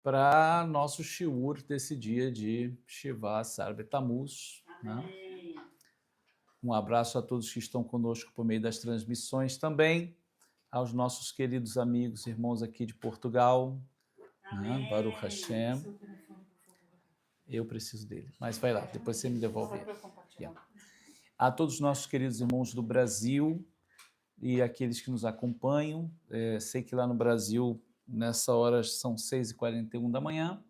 para nosso shiur desse dia de Shiva Sarbe Tammuz. Né? Um abraço a todos que estão conosco por meio das transmissões também, aos nossos queridos amigos, irmãos aqui de Portugal. Né? Baruch Hashem. Eu preciso dele, mas vai lá, depois você me devolve ele. Yeah. A todos os nossos queridos irmãos do Brasil e aqueles que nos acompanham. Sei que lá no Brasil, nessa hora, são 6h41 da manhã.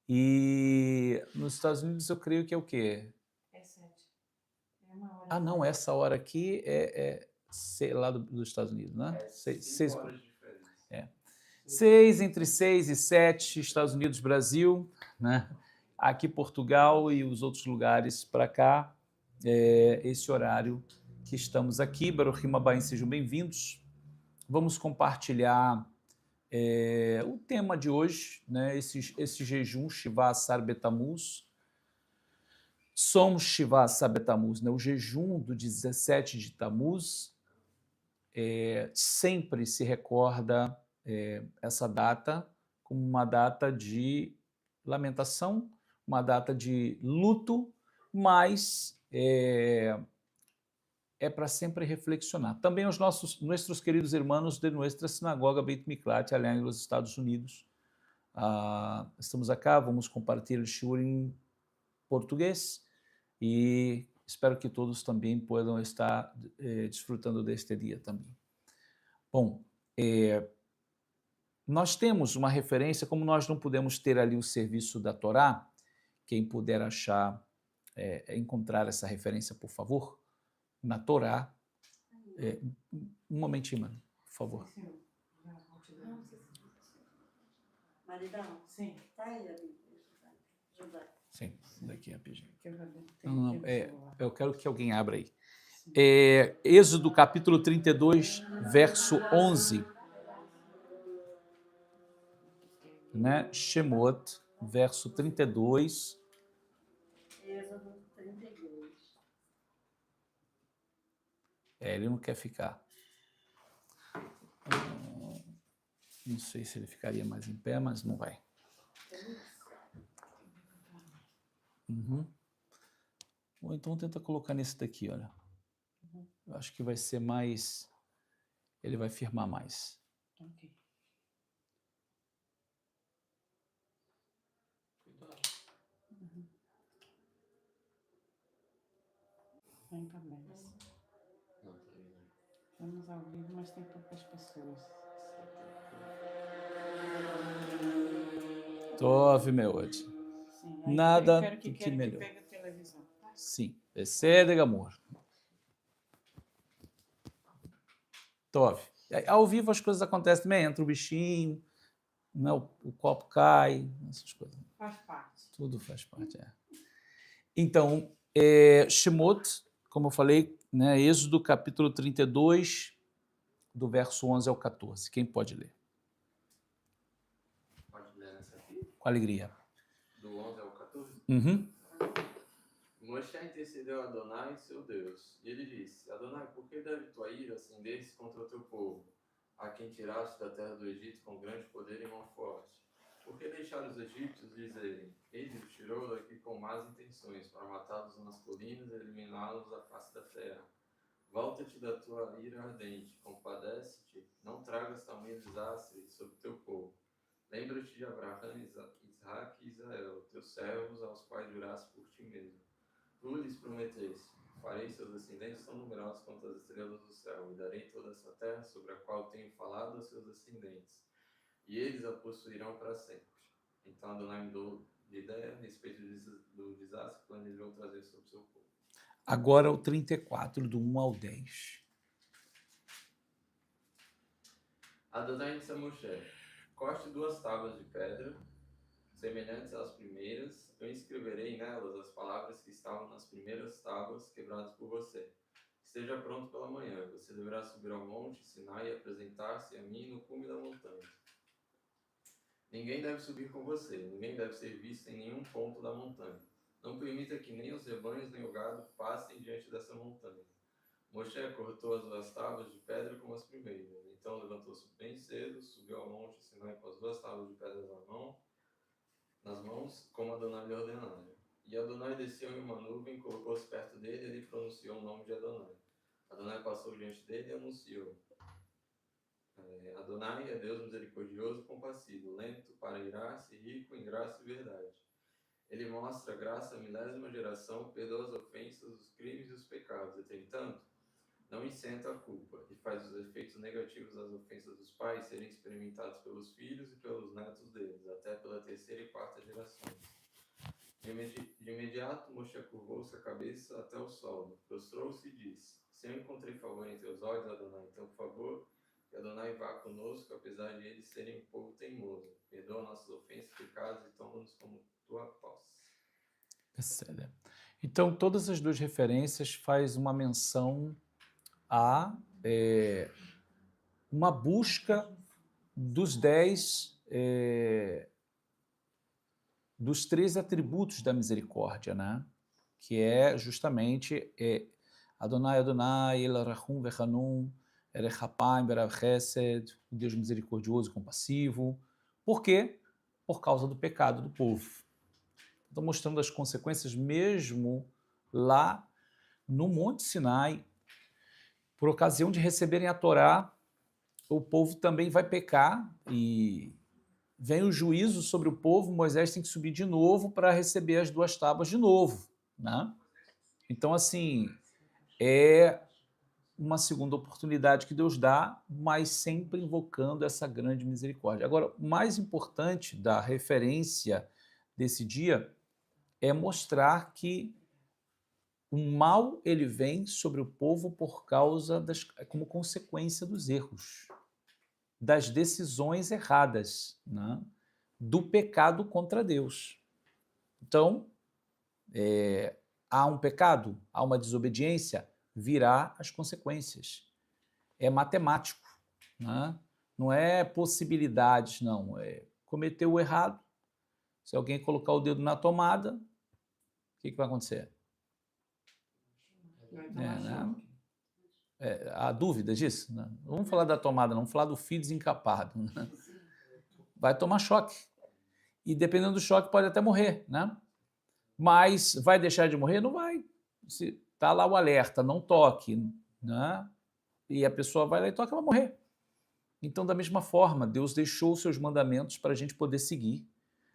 E nos Estados Unidos eu creio que é o quê? É 7. É uma hora. Ah, não, essa hora aqui lá dos Estados Unidos, né? 6 horas de diferença. 6, entre 6 e 7, Estados Unidos, Brasil, né? Aqui Portugal e os outros lugares para cá, esse horário que estamos aqui. Baruch Abaim, sejam bem-vindos. Vamos compartilhar o tema de hoje, né? Esse jejum Shiva Asar Betamuz. Somos Shiva Asar Betamuz, né? O jejum do 17 de Tamuz sempre se recorda essa data como uma data de lamentação, uma data de luto, mas é para sempre reflexionar. Também os nossos queridos irmãos de nossa sinagoga Beit Miklat, aliás, nos Estados Unidos. Estamos aqui, vamos compartilhar o shiur em português e espero que todos também possam estar desfrutando deste dia também. Bom, nós temos uma referência, como nós não podemos ter ali o serviço da Torá, quem puder achar, encontrar essa referência, por favor, na Torá. Um momentinho, mano, por favor. Maridão? Sim. Tá aí, Judá. Sim, daqui rapidinho. Não, eu quero que alguém abra aí. Êxodo capítulo 32, verso 11. Né? Shemot, verso 32. Êxodo 32. Ele não quer ficar. Não sei se ele ficaria mais em pé, mas não vai. Uhum. Ou então tenta colocar nesse daqui, olha. Eu acho que vai ser mais... Ele vai firmar mais. Ok. Vem para menos. Vamos ao vivo, mas tem poucas pessoas. Tove, meu hoje. Nada do que melhor. Pega a televisão, tá? Sim, excede amor. Tove. Ao vivo as coisas acontecem também, entra o bichinho, né, o copo cai, essas coisas. Faz parte. Tudo faz parte, Então, Shemot, como eu falei, né, Êxodo capítulo 32, do verso 11 ao 14. Quem pode ler? Pode ler nessa aqui? Com alegria. Do 11 ao 14? Uhum. Moshe intercedeu a Adonai, seu Deus, e ele disse: Adonai, por que deve tua ira acender-se contra o teu povo, a quem tiraste da terra do Egito com grande poder e mão forte? Por que deixar os egípcios dizerem: Ele os tirou daqui com más intenções, para matá-los nas colinas e eliminá-los da face da terra? Volta-te da tua ira ardente, compadece-te, não tragas tamanho desastre sobre o teu povo. Lembra-te de Abraão, Isaac e Israel, teus servos, aos quais juraste por ti mesmo. Tu lhes prometeste: farei seus descendentes tão numerosos quanto as estrelas do céu, e darei toda essa terra sobre a qual tenho falado aos seus descendentes, e eles a possuirão para sempre. Então Adonai mudou de ideia a respeito do desastre que planejou trazer sobre o seu povo. Agora o 34, do 1 ao 10. Adonai disse a Moshe: corte 2 tábuas de pedra, semelhantes às primeiras, eu inscreverei nelas as palavras que estavam nas primeiras tábuas quebradas por você. Esteja pronto pela manhã, você deverá subir ao monte Sinai e apresentar-se a mim no cume da montanha. Ninguém deve subir com você, ninguém deve ser visto em nenhum ponto da montanha. Não permita que nem os rebanhos nem o gado passem diante dessa montanha. Moshe cortou as 2 tábuas de pedra como as primeiras. Então levantou-se bem cedo, subiu ao monte Sinai com as 2 tábuas de pedra nas mãos, como Adonai lhe ordenara. E Adonai desceu em uma nuvem, colocou-se perto dele e ele pronunciou o nome de Adonai. Adonai passou diante dele e anunciou: Adonai é Deus misericordioso e compassivo, lento para irar-se e rico em graça e verdade. Ele mostra graça à 1000ª geração, perdoa as ofensas, os crimes e os pecados. Entretanto, não isenta a culpa e faz os efeitos negativos das ofensas dos pais serem experimentados pelos filhos e pelos netos deles, até pela 3ª e 4ª gerações. De imediato, Moshe curvou-se a cabeça até o solo, prostrou-se e disse: Se eu encontrei favor em teus olhos, Adonai, então, por favor, que Adonai vá conosco, apesar de eles serem um povo teimoso. Perdoa nossas ofensas e pecados e toma-nos como tua posse. Percebe? Então, todas as 2 referências faz uma menção a uma busca dos 10, dos 13 atributos da misericórdia, né? Que é justamente Adonai, Adonai, El Rahum Vechanum, Erech Hapaim Berav Chesed, o Deus misericordioso e compassivo. Por quê? Por causa do pecado do povo. Estou mostrando as consequências mesmo lá no Monte Sinai. Por ocasião de receberem a Torá, o povo também vai pecar e vem o juízo sobre o povo. Moisés tem que subir de novo para receber as 2 tábuas de novo, né? Então, assim, é uma segunda oportunidade que Deus dá, mas sempre invocando essa grande misericórdia. Agora, o mais importante da referência desse dia é mostrar que o mal ele vem sobre o povo por causa como consequência dos erros, das decisões erradas, né? Do pecado contra Deus. Então, há um pecado, há uma desobediência, virá as consequências. É matemático, né? Não é possibilidades, não. Cometeu o errado. Se alguém colocar o dedo na tomada, o que vai acontecer? Né? Há dúvida disso? Né? Não vamos falar da tomada, não vamos falar do fio desencapado. Né? Vai tomar choque. E dependendo do choque, pode até morrer, né? Mas vai deixar de morrer? Não vai. Se está lá o alerta, não toque, né? E a pessoa vai lá e toca, vai morrer. Então, da mesma forma, Deus deixou os seus mandamentos para a gente poder seguir.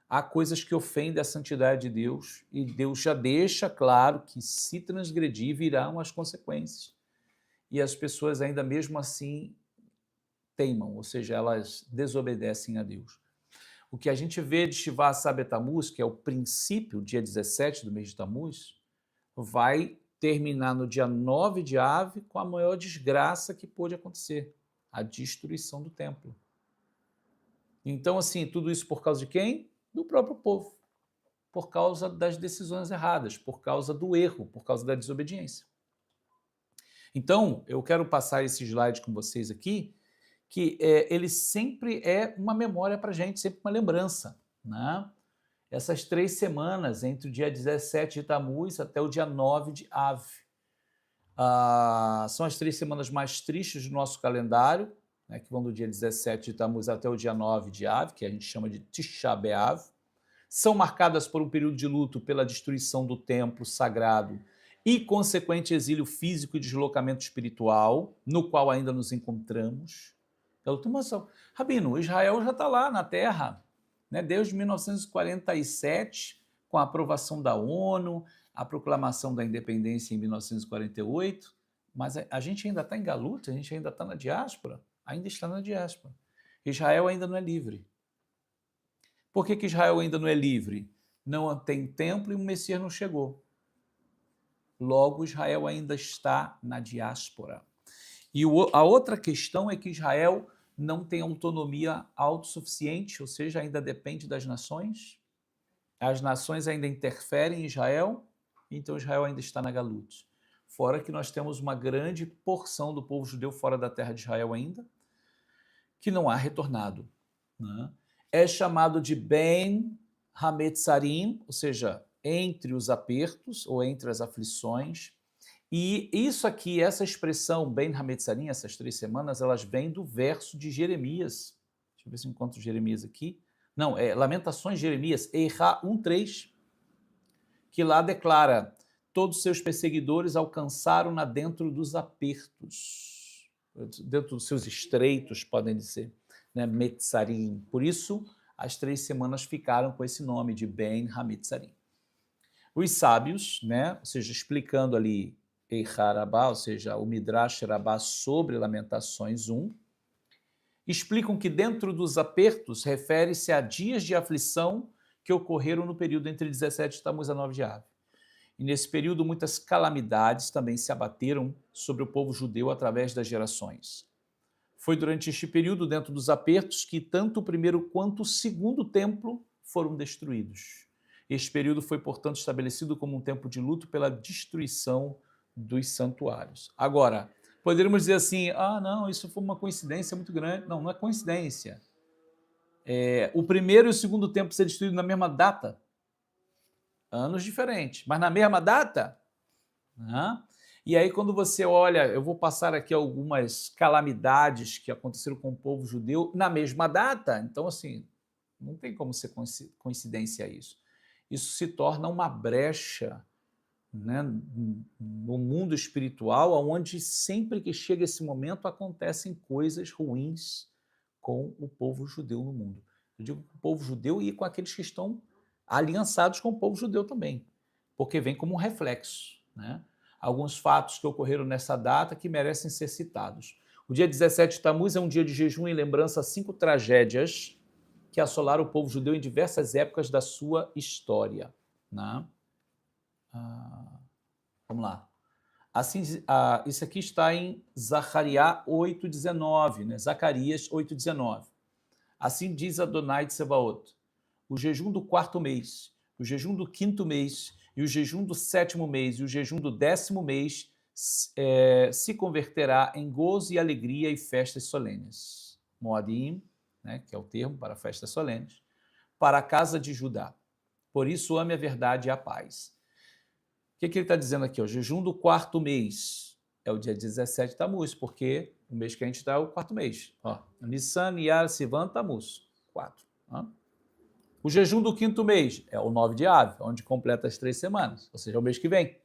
Há coisas que ofendem a santidade de Deus e Deus já deixa claro que se transgredir virão as consequências. E as pessoas ainda mesmo assim teimam, ou seja, elas desobedecem a Deus. O que a gente vê de Shivat Sabet Tammuz, que é o princípio, dia 17 do mês de Tammuz, vai terminar no dia 9 de Av com a maior desgraça que pôde acontecer, a destruição do templo. Então, assim, tudo isso por causa de quem? Do próprio povo. Por causa das decisões erradas, por causa do erro, por causa da desobediência. Então, eu quero passar esse slide com vocês aqui, que ele sempre é uma memória para a gente, sempre uma lembrança, né? Essas 3 semanas, entre o dia 17 de Tammuz até o dia 9 de Av. São as 3 semanas mais tristes do nosso calendário, né, que vão do dia 17 de Tammuz até o dia 9 de Av, que a gente chama de Tisha B'Av. São marcadas por um período de luto pela destruição do templo sagrado e consequente exílio físico e deslocamento espiritual, no qual ainda nos encontramos. Rabino, Israel já está lá na Terra, né, desde 1947, com a aprovação da ONU, a proclamação da independência em 1948, mas a gente ainda está em galuta, a gente ainda está na diáspora, ainda está na diáspora. Israel ainda não é livre. Por que Israel ainda não é livre? Não tem templo e o Messias não chegou. Logo, Israel ainda está na diáspora. E a outra questão é que Israel não tem autonomia autossuficiente, ou seja, ainda depende das nações. As nações ainda interferem em Israel, então Israel ainda está na galuta. Fora que nós temos uma grande porção do povo judeu fora da terra de Israel ainda, que não há retornado, né? É chamado de Ben Hametzarim, ou seja, entre os apertos ou entre as aflições, E isso aqui, essa expressão, Ben Hametzarim, essas 3 semanas, elas vêm do verso de Jeremias. Deixa eu ver se eu encontro Jeremias aqui. Não, é Lamentações de Jeremias, Eirá 1:3, que lá declara: todos seus perseguidores alcançaram-na dentro dos apertos, dentro dos seus estreitos, podem dizer, né? Metzarim. Por isso, as 3 semanas ficaram com esse nome de Ben Hametzarim. Os sábios, né? Ou seja, explicando ali Eirá Rabá, ou seja, o Midrash Rabá sobre Lamentações 1, explicam que dentro dos apertos refere-se a dias de aflição que ocorreram no período entre 17 de Tammuz a 9 de Av. E nesse período muitas calamidades também se abateram sobre o povo judeu através das gerações. Foi durante este período, dentro dos apertos, que tanto o primeiro quanto o segundo templo foram destruídos. Este período foi, portanto, estabelecido como um tempo de luto pela destruição dos santuários. Agora, poderíamos dizer assim, não, isso foi uma coincidência muito grande. Não, não é coincidência. O primeiro e o segundo templo ser destruídos na mesma data. Anos diferentes, mas na mesma data. Né? E aí, quando você olha, eu vou passar aqui algumas calamidades que aconteceram com o povo judeu na mesma data. Então, assim, não tem como ser coincidência isso. Isso se torna uma brecha, né, no mundo espiritual, onde sempre que chega esse momento acontecem coisas ruins com o povo judeu no mundo. Eu digo com o povo judeu e com aqueles que estão aliançados com o povo judeu também, porque vem como um reflexo, né? Alguns fatos que ocorreram nessa data que merecem ser citados. O dia 17 de Tammuz é um dia de jejum em lembrança a 5 tragédias que assolaram o povo judeu em diversas épocas da sua história. Né? Vamos lá. Assim, isso aqui está em Zacariá 8,19, né? Zacarias 8,19. Assim diz Adonai de Sebaot: o jejum do 4º mês, o jejum do 5º mês, e o jejum do 7º mês e o jejum do 10º mês se converterá em gozo e alegria e festas solenes. Moadim, né, que é o termo para festas solenes, para a casa de Judá. Por isso ame a verdade e a paz. O que ele está dizendo aqui? O jejum do 4º mês é o dia 17 de Tammuz, porque o mês que a gente está é o 4º mês. Nissan, Iyar, Sivan, Tammuz. 4. O jejum do 5º mês é o 9 de Av, onde completa as 3 semanas, ou seja, o mês que vem.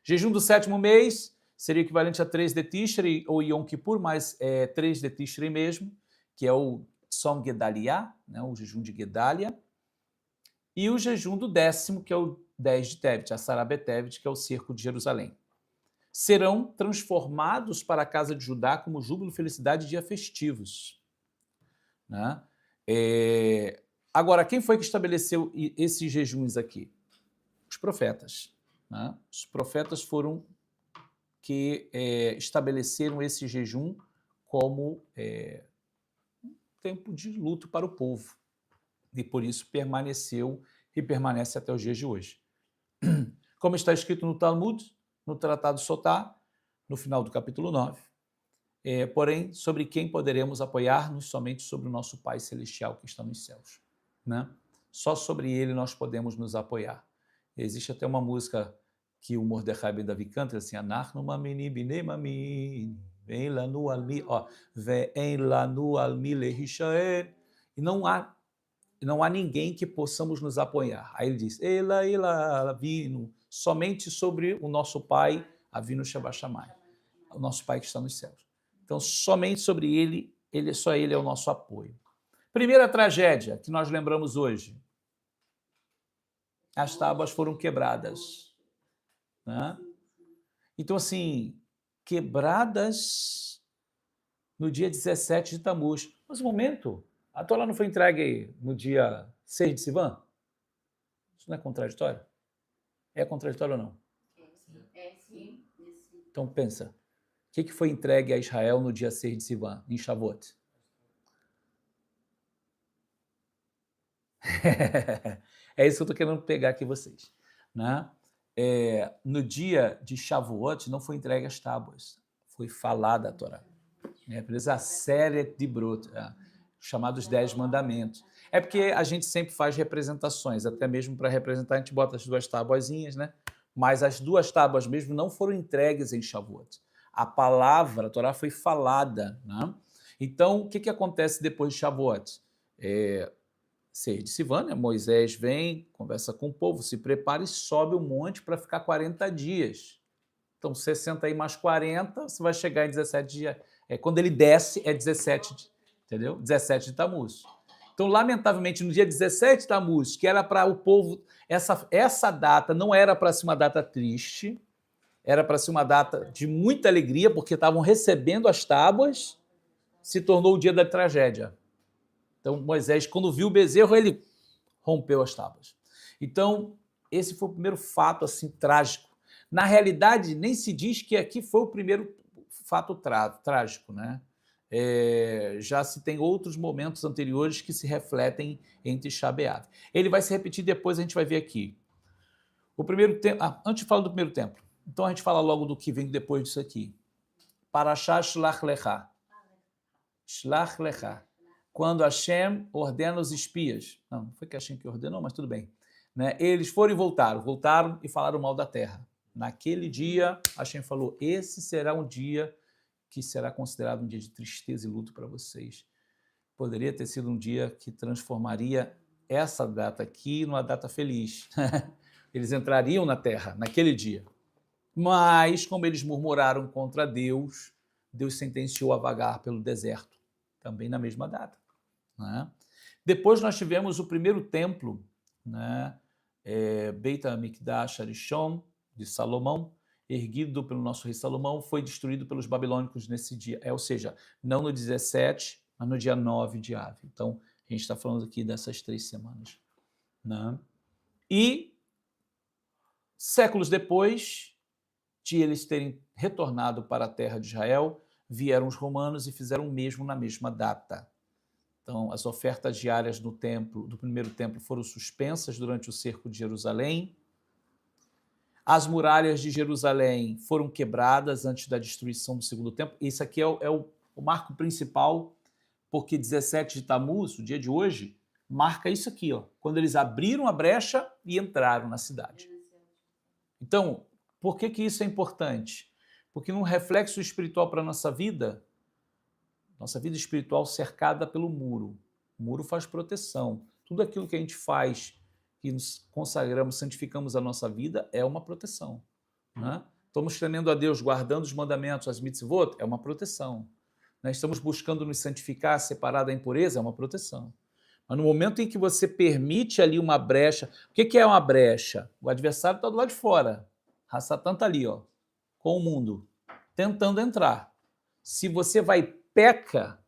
Jejum do 7º mês seria equivalente a 3 de Tishrei ou Yom Kippur, mas é 3 de Tishrei mesmo, que é o Tzom Gedaliah, né, o jejum de Gedalia. E o jejum do 10º, que é o 10 de Tevet, a Asara B'Tevet, que é o cerco de Jerusalém. Serão transformados para a casa de Judá como júbilo, felicidade e dia festivos. Né? Agora, quem foi que estabeleceu esses jejuns aqui? Os profetas. Né? Os profetas foram que estabeleceram esse jejum como um tempo de luto para o povo. E por isso permaneceu e permanece até os dias de hoje. Como está escrito no Talmud, no Tratado Sotá, no final do capítulo 9. Porém, sobre quem poderemos apoiar-nos? Somente sobre o nosso Pai Celestial que está nos céus. Né? Só sobre ele nós podemos nos apoiar. Existe até uma música que o Mordecai Ben Davi canta, assim, Anachnu mamini bnei mamini, vem lá no almi, vem lá no almi lehishael. E não há ninguém que possamos nos apoiar. Aí ele diz, Ela Avinu, somente sobre o nosso Pai, Avinu Shabashamai, o nosso Pai que está nos céus. Então, somente sobre ele, só ele é o nosso apoio. Primeira tragédia que nós lembramos hoje. As tábuas foram quebradas. Né? Então, assim, quebradas no dia 17 de Tammuz. Mas um momento, a Torá não foi entregue no dia 6 de Sivan? Isso não é contraditório? É contraditório ou não? Sim. Então, pensa. O que foi entregue a Israel no dia 6 de Sivan, em Shavuot? É isso que eu estou querendo pegar aqui vocês. Né? No dia de Shavuot não foi entregue as tábuas, foi falada a Torá. Por isso a série de Brot, chamados 10 mandamentos. É porque a gente sempre faz representações, até mesmo para representar a gente bota as 2 tabuazinhas, né? mas as 2 tábuas mesmo não foram entregues em Shavuot. A palavra, a Torá foi falada, né? Então, o que acontece depois de Shavuot? 6 de Sivan, né? Moisés vem, conversa com o povo, se prepara e sobe o monte para ficar 40 dias. Então, 60 aí mais 40, você vai chegar em 17 dias. Quando ele desce, é 17, entendeu? 17 de Tammuz. Então, lamentavelmente, no dia 17 de Tammuz, que era para o povo, essa data não era para ser uma data triste, era para ser uma data de muita alegria, porque estavam recebendo as tábuas, se tornou o dia da tragédia. Então, Moisés, quando viu o bezerro, ele rompeu as tábuas. Então, esse foi o primeiro fato assim trágico. Na realidade, nem se diz que aqui foi o primeiro fato trágico, né? Já se tem outros momentos anteriores que se refletem em Tisha B'Av. Ele vai se repetir depois, a gente vai ver aqui. O primeiro templo. Antes de falar do primeiro templo, então a gente fala logo do que vem depois disso aqui. Parashá Shlach Lecha. Shlach Lecha. Quando Hashem ordena os espias. Não foi que Hashem que ordenou, mas tudo bem. Né? Eles foram e voltaram e falaram mal da terra. Naquele dia, Hashem falou, esse será um dia que será considerado um dia de tristeza e luto para vocês. Poderia ter sido um dia que transformaria essa data aqui numa data feliz. Eles entrariam na terra naquele dia. Mas, como eles murmuraram contra Deus, Deus sentenciou a vagar pelo deserto, também na mesma data. Né? Depois nós tivemos o primeiro templo, né? Beit HaMikdash Arishon, de Salomão, erguido pelo nosso rei Salomão, foi destruído pelos babilônicos nesse dia. Ou seja, não no 17, mas no dia 9 de Av. Então, a gente está falando aqui dessas 3 semanas. Né? E, séculos depois de eles terem retornado para a terra de Israel, vieram os romanos e fizeram o mesmo na mesma data. Então, as ofertas diárias do primeiro templo foram suspensas durante o cerco de Jerusalém. As muralhas de Jerusalém foram quebradas antes da destruição do segundo templo. Isso aqui é o marco principal, porque 17 de Tammuz, o dia de hoje, marca isso aqui, ó, quando eles abriram a brecha e entraram na cidade. Então, por que isso é importante? Porque num reflexo espiritual para a nossa vida espiritual cercada pelo muro. O muro faz proteção. Tudo aquilo que a gente faz, que nos consagramos, santificamos a nossa vida, é uma proteção. Né? Estamos temendo a Deus, guardando os mandamentos, as mitzvot, é uma proteção. Né? Estamos buscando nos santificar, separar da impureza, é uma proteção. Mas no momento em que você permite ali uma brecha, o que é uma brecha? O adversário está do lado de fora. A Satã está ali, ó, com o mundo, tentando entrar. Se você vai peca,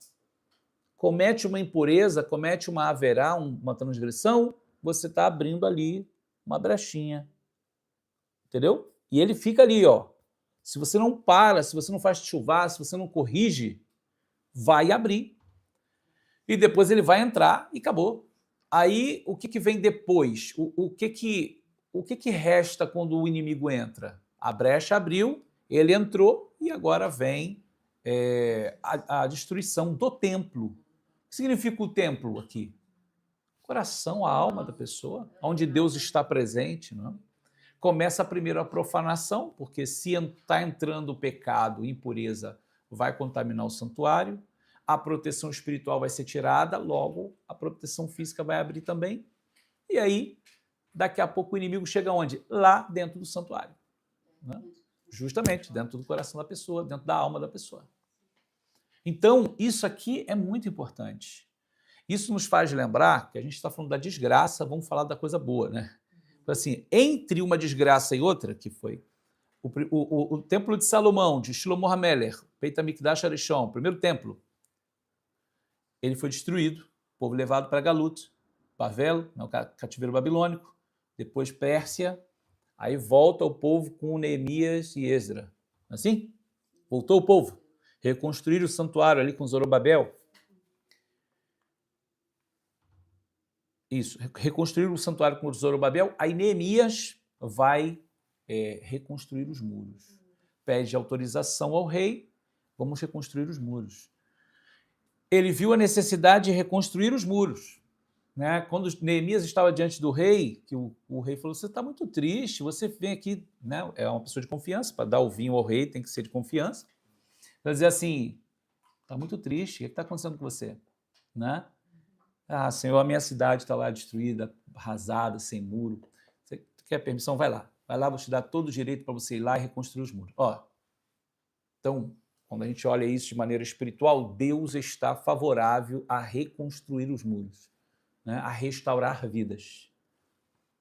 comete uma impureza, comete uma haverá, uma transgressão, você está abrindo ali uma brechinha. Entendeu? E ele fica ali, ó. Se você não para, se você não faz chuvar, se você não corrige, vai abrir. E depois ele vai entrar e acabou. Aí, o que vem depois? O que resta quando o inimigo entra? A brecha abriu, ele entrou e agora vem a destruição do templo. O que significa o templo aqui? O coração, a alma da pessoa, onde Deus está presente. Não é? Começa primeiro a profanação, porque se está entrando o pecado, impureza, vai contaminar o santuário, a proteção espiritual vai ser tirada, logo a proteção física vai abrir também, e aí, daqui a pouco o inimigo chega onde? Lá dentro do santuário. Né? Justamente, dentro do coração da pessoa, dentro da alma da pessoa. Então, isso aqui é muito importante. Isso nos faz lembrar que a gente está falando da desgraça, vamos falar da coisa boa, né? Assim, entre uma desgraça e outra, que foi o templo de Salomão, de Shlomo HaMelech, Beit HaMikdash Arishon, o primeiro templo, ele foi destruído, o povo levado para Galut, Bavel, no cativeiro babilônico, depois Pérsia, aí volta o povo com Neemias e Esdra. Assim? Voltou o povo. Reconstruir o santuário ali com Zorobabel. Isso, reconstruir o santuário com Zorobabel, aí Neemias vai reconstruir os muros. Pede autorização ao rei, vamos reconstruir os muros. Ele viu a necessidade de reconstruir os muros, né? Quando Neemias estava diante do rei, que o rei falou, você está muito triste, você vem aqui, né? É uma pessoa de confiança, para dar o vinho ao rei tem que ser de confiança. Para dizer assim, está muito triste, o que está acontecendo com você? Né? Ah, Senhor, a minha cidade está lá destruída, arrasada, sem muro. Você quer permissão? Vai lá, vou te dar todo o direito para você ir lá e reconstruir os muros. Ó, então, quando a gente olha isso de maneira espiritual, Deus está favorável a reconstruir os muros, né? A restaurar vidas.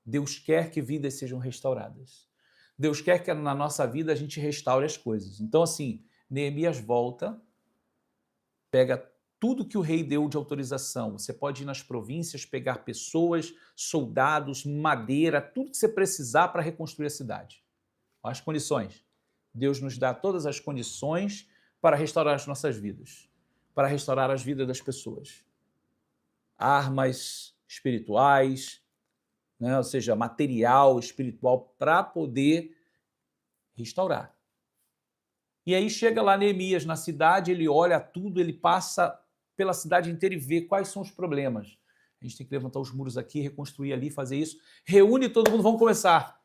Deus quer que vidas sejam restauradas. Deus quer que na nossa vida a gente restaure as coisas. Então, assim, Neemias volta, pega tudo que o rei deu de autorização. Você pode ir nas províncias, pegar pessoas, soldados, madeira, tudo que você precisar para reconstruir a cidade. As condições. Deus nos dá todas as condições para restaurar as nossas vidas, para restaurar as vidas das pessoas. Armas espirituais, né? Ou seja, material espiritual para poder restaurar. E aí chega lá Neemias na cidade, ele olha tudo, ele passa pela cidade inteira e vê quais são os problemas. A gente tem que levantar os muros aqui, reconstruir ali, fazer isso. Reúne todo mundo, vamos começar.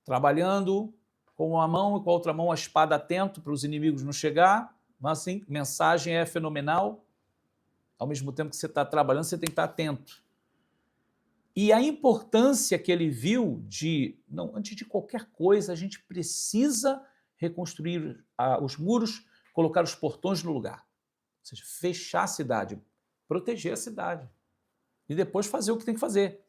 Trabalhando com uma mão e com a outra mão a espada atento para os inimigos não chegar. Mas assim, mensagem é fenomenal. Ao mesmo tempo que você está trabalhando, você tem que estar atento. E a importância que ele viu de, não, antes de qualquer coisa, a gente precisa reconstruir os muros, colocar os portões no lugar. Ou seja, fechar a cidade, proteger a cidade. E depois fazer o que tem que fazer.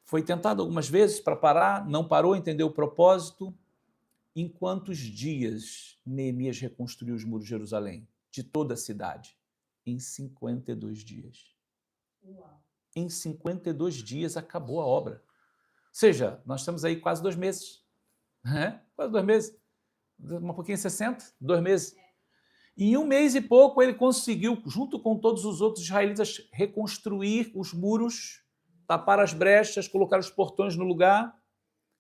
Foi tentado algumas vezes para parar, não parou, entendeu o propósito. Em quantos dias Neemias reconstruiu os muros de Jerusalém? De toda a cidade? Em 52 dias. Uau. Em 52 dias acabou a obra. Ou seja, nós estamos aí quase 2 meses. Quase 2 meses. Um pouquinho 60, 2 meses. Em 1 mês e pouco ele conseguiu, junto com todos os outros israelitas, reconstruir os muros, tapar as brechas, colocar os portões no lugar,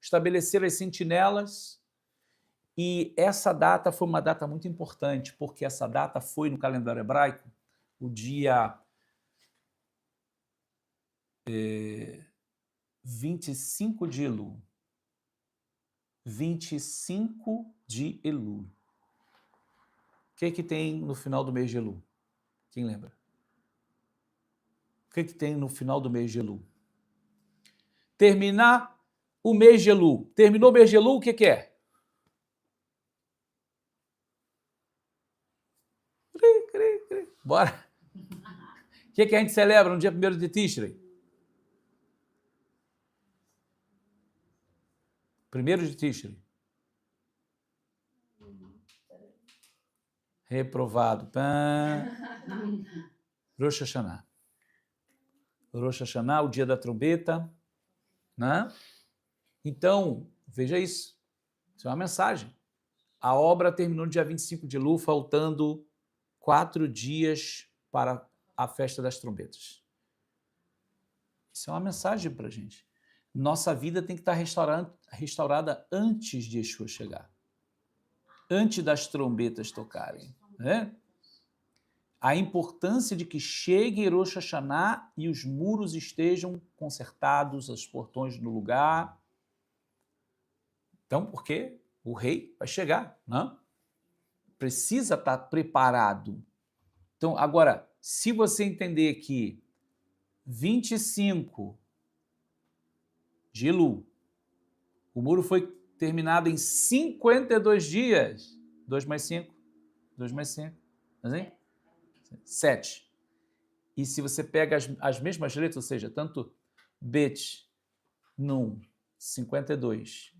estabelecer as sentinelas. E essa data foi uma data muito importante, porque essa data foi, no calendário hebraico, o dia 25 de Elul. 25 de Elul. O que tem no final do mês de Elul? Quem lembra? O que tem no final do mês de Elul? Terminar o mês de Elul. Terminou o mês de Elul, o que é? Bora. O que a gente celebra no dia 1º de Tishrei? 1º de Tishrei. Reprovado. Rosh Hashanah. Rosh Hashanah, o dia da trombeta. Né? Então, veja isso. Isso é uma mensagem. A obra terminou no dia 25 de Elul, faltando 4 dias para a festa das trombetas. Isso é uma mensagem para a gente. Nossa vida tem que estar restaurada antes de Yeshua chegar. Antes das trombetas tocarem. Né? A importância de que chegue Rosh Hashanah e os muros estejam consertados, os portões no lugar. Então, porque o rei vai chegar, né? Precisa estar preparado. Então, agora, se você entender que 25 de Elul, o muro foi terminado em 52 dias. 2 mais 5, 2 mais 5, assim? 7. E se você pega as mesmas letras, ou seja, tanto Bet, Nun, 52,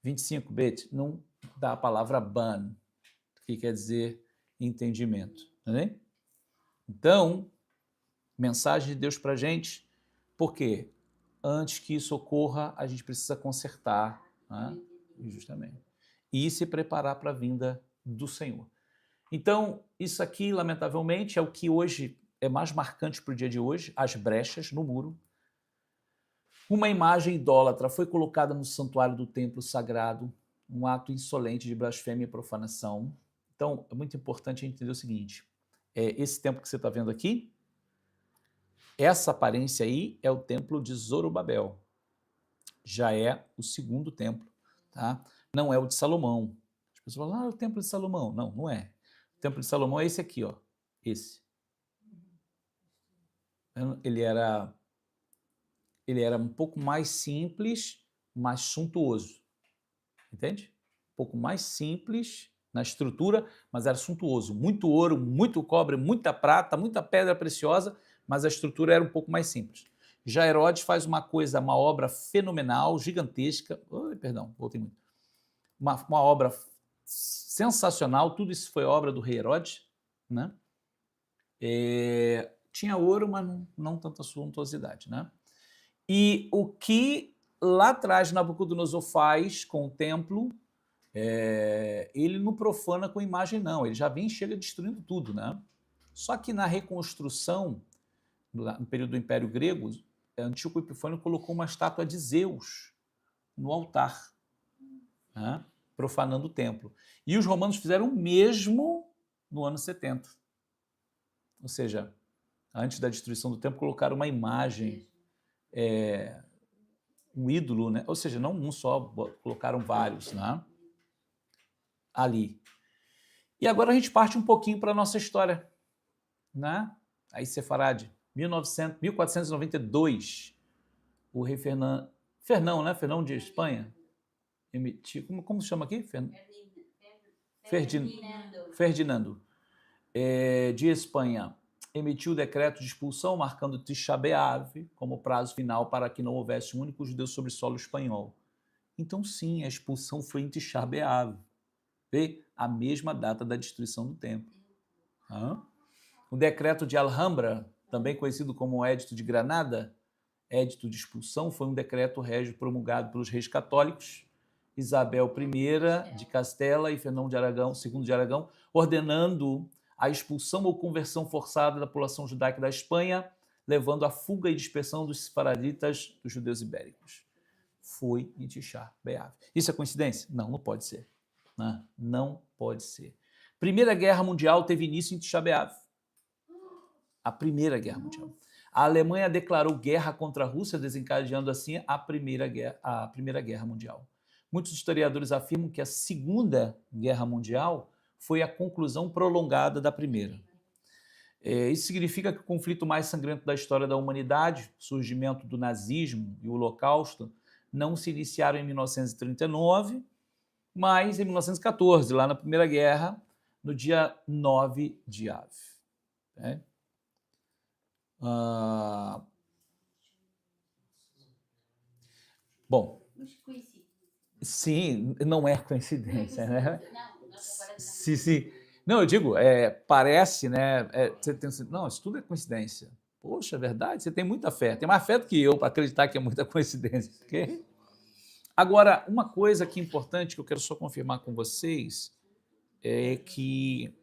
25, Bet, Nun, dá a palavra Ban, que quer dizer entendimento. Entendeu? Então, mensagem de Deus para a gente, porque antes que isso ocorra, a gente precisa consertar, né? Justamente, e se preparar para a vinda do Senhor. Então, isso aqui, lamentavelmente, é o que hoje é mais marcante para o dia de hoje, as brechas no muro. Uma imagem idólatra foi colocada no santuário do templo sagrado, um ato insolente de blasfêmia e profanação. Então, é muito importante entender o seguinte, esse templo que você está vendo aqui, Essa aparência aí é o templo de Zorobabel. Já é o segundo templo, tá? Não é o de Salomão. As pessoas falam, o templo de Salomão. Não, não é. O templo de Salomão é esse aqui, ó. Esse. Ele era um pouco mais simples, mais suntuoso. Entende? Um pouco mais simples na estrutura, mas era suntuoso. Muito ouro, muito cobre, muita prata, muita pedra preciosa, mas a estrutura era um pouco mais simples. Já Herodes faz uma obra fenomenal, gigantesca. Perdão, voltei muito. Uma obra sensacional, tudo isso foi obra do rei Herodes, né? Tinha ouro, mas não tanta suntuosidade, né? E o que lá atrás Nabucodonosor faz com o templo, ele não profana com imagem, não. Ele já vem e chega destruindo tudo, né? Só que na reconstrução, no período do Império Grego, Antíoco Epifânio colocou uma estátua de Zeus no altar, né? Profanando o templo. E os romanos fizeram o mesmo no ano 70. Ou seja, antes da destruição do templo, colocaram uma imagem, um ídolo, né? Ou seja, não um só, colocaram vários, né? Ali. E agora a gente parte um pouquinho para a nossa história, né? Aí Sefarade, 1492, o rei Fernão, né? Fernão de Espanha, emitiu, como se chama aqui? Ferdinando, de Espanha, emitiu o decreto de expulsão, marcando Tisha B'Av como prazo final para que não houvesse um único judeu sobre solo espanhol. Então, sim, a expulsão foi em Tisha B'Av, a mesma data da destruição do templo. O decreto de Alhambra, também conhecido como o Édito de Granada, Édito de expulsão, foi um decreto régio promulgado pelos reis católicos, Isabel I de Castela e Fernão de Aragão, II de Aragão, ordenando a expulsão ou conversão forçada da população judaica da Espanha, levando à fuga e dispersão dos sefaraditas, dos judeus ibéricos. Foi em Tisha B'Av. Isso é coincidência? Não, não pode ser. Não pode ser. Primeira Guerra Mundial teve início em Tisha B'Av. A Primeira Guerra Mundial. A Alemanha declarou guerra contra a Rússia, desencadeando assim a Primeira Guerra Mundial. Muitos historiadores afirmam que a Segunda Guerra Mundial foi a conclusão prolongada da Primeira. Isso significa que o conflito mais sangrento da história da humanidade, o surgimento do nazismo e o Holocausto, não se iniciaram em 1939, mas em 1914, lá na Primeira Guerra, no dia 9 de Av. Bom, sim, não é coincidência, né? Sim. Não, eu digo, parece, né? Você tem, não, isso tudo é coincidência. Poxa, é verdade, você tem muita fé. Tem mais fé do que eu para acreditar que é muita coincidência. Okay? Agora, uma coisa que é importante que eu quero só confirmar com vocês é que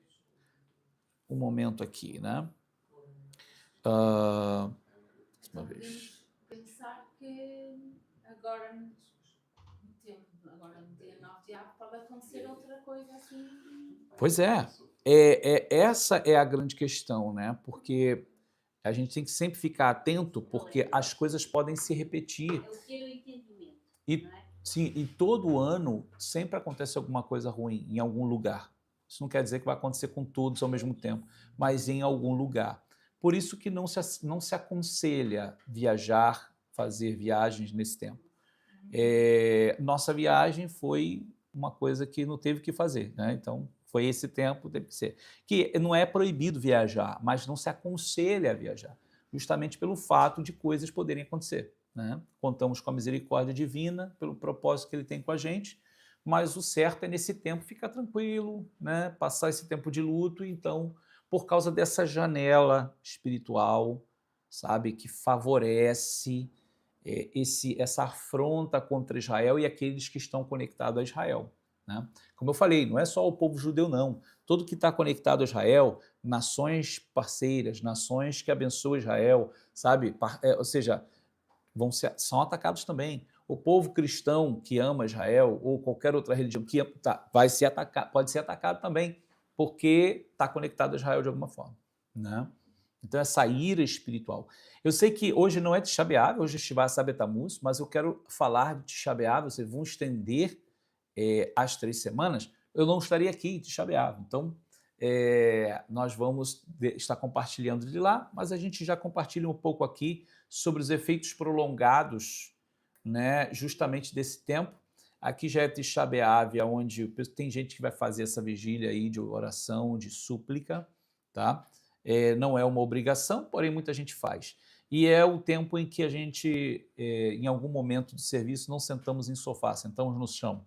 um momento aqui, né? Uma vez. Pensar que agora no dia 9 de abril pode acontecer outra coisa assim. Pois é. Essa é a grande questão, né? Porque a gente tem que sempre ficar atento, porque as coisas podem se repetir. É o ter o entendimento. Sim, e todo ano sempre acontece alguma coisa ruim em algum lugar. Isso não quer dizer que vai acontecer com todos ao mesmo tempo, mas em algum lugar. Por isso que não se aconselha viajar, fazer viagens nesse tempo. Nossa viagem foi uma coisa que não teve que fazer, né? Então, foi esse tempo, teve que ser. Que não é proibido viajar, mas não se aconselha a viajar, justamente pelo fato de coisas poderem acontecer, né? Contamos com a misericórdia divina, pelo propósito que ele tem com a gente, mas o certo é, nesse tempo, ficar tranquilo, né? Passar esse tempo de luto, então, por causa dessa janela espiritual, sabe, que favorece essa afronta contra Israel e aqueles que estão conectados a Israel, né? Como eu falei, não é só o povo judeu, não. Todo que está conectado a Israel, nações parceiras, nações que abençoam Israel, sabe? Ou seja, são atacados também. O povo cristão que ama Israel ou qualquer outra religião que pode ser atacado também, porque está conectado a Israel de alguma forma, né? Então, essa ira espiritual. Eu sei que hoje não é Tisha B'Av, hoje é Shiva Sabet Tammuz, mas eu quero falar de Tisha B'Av, vocês vão estender as 3 semanas. Eu não estaria aqui em Tisha B'Av, então nós vamos estar compartilhando de lá, mas a gente já compartilha um pouco aqui sobre os efeitos prolongados, né, justamente desse tempo. Aqui já é Tisha B'Av, onde tem gente que vai fazer essa vigília aí de oração, de súplica, tá? Não é uma obrigação, porém muita gente faz. E é o tempo em que a gente, em algum momento do serviço, não sentamos em sofá, sentamos no chão,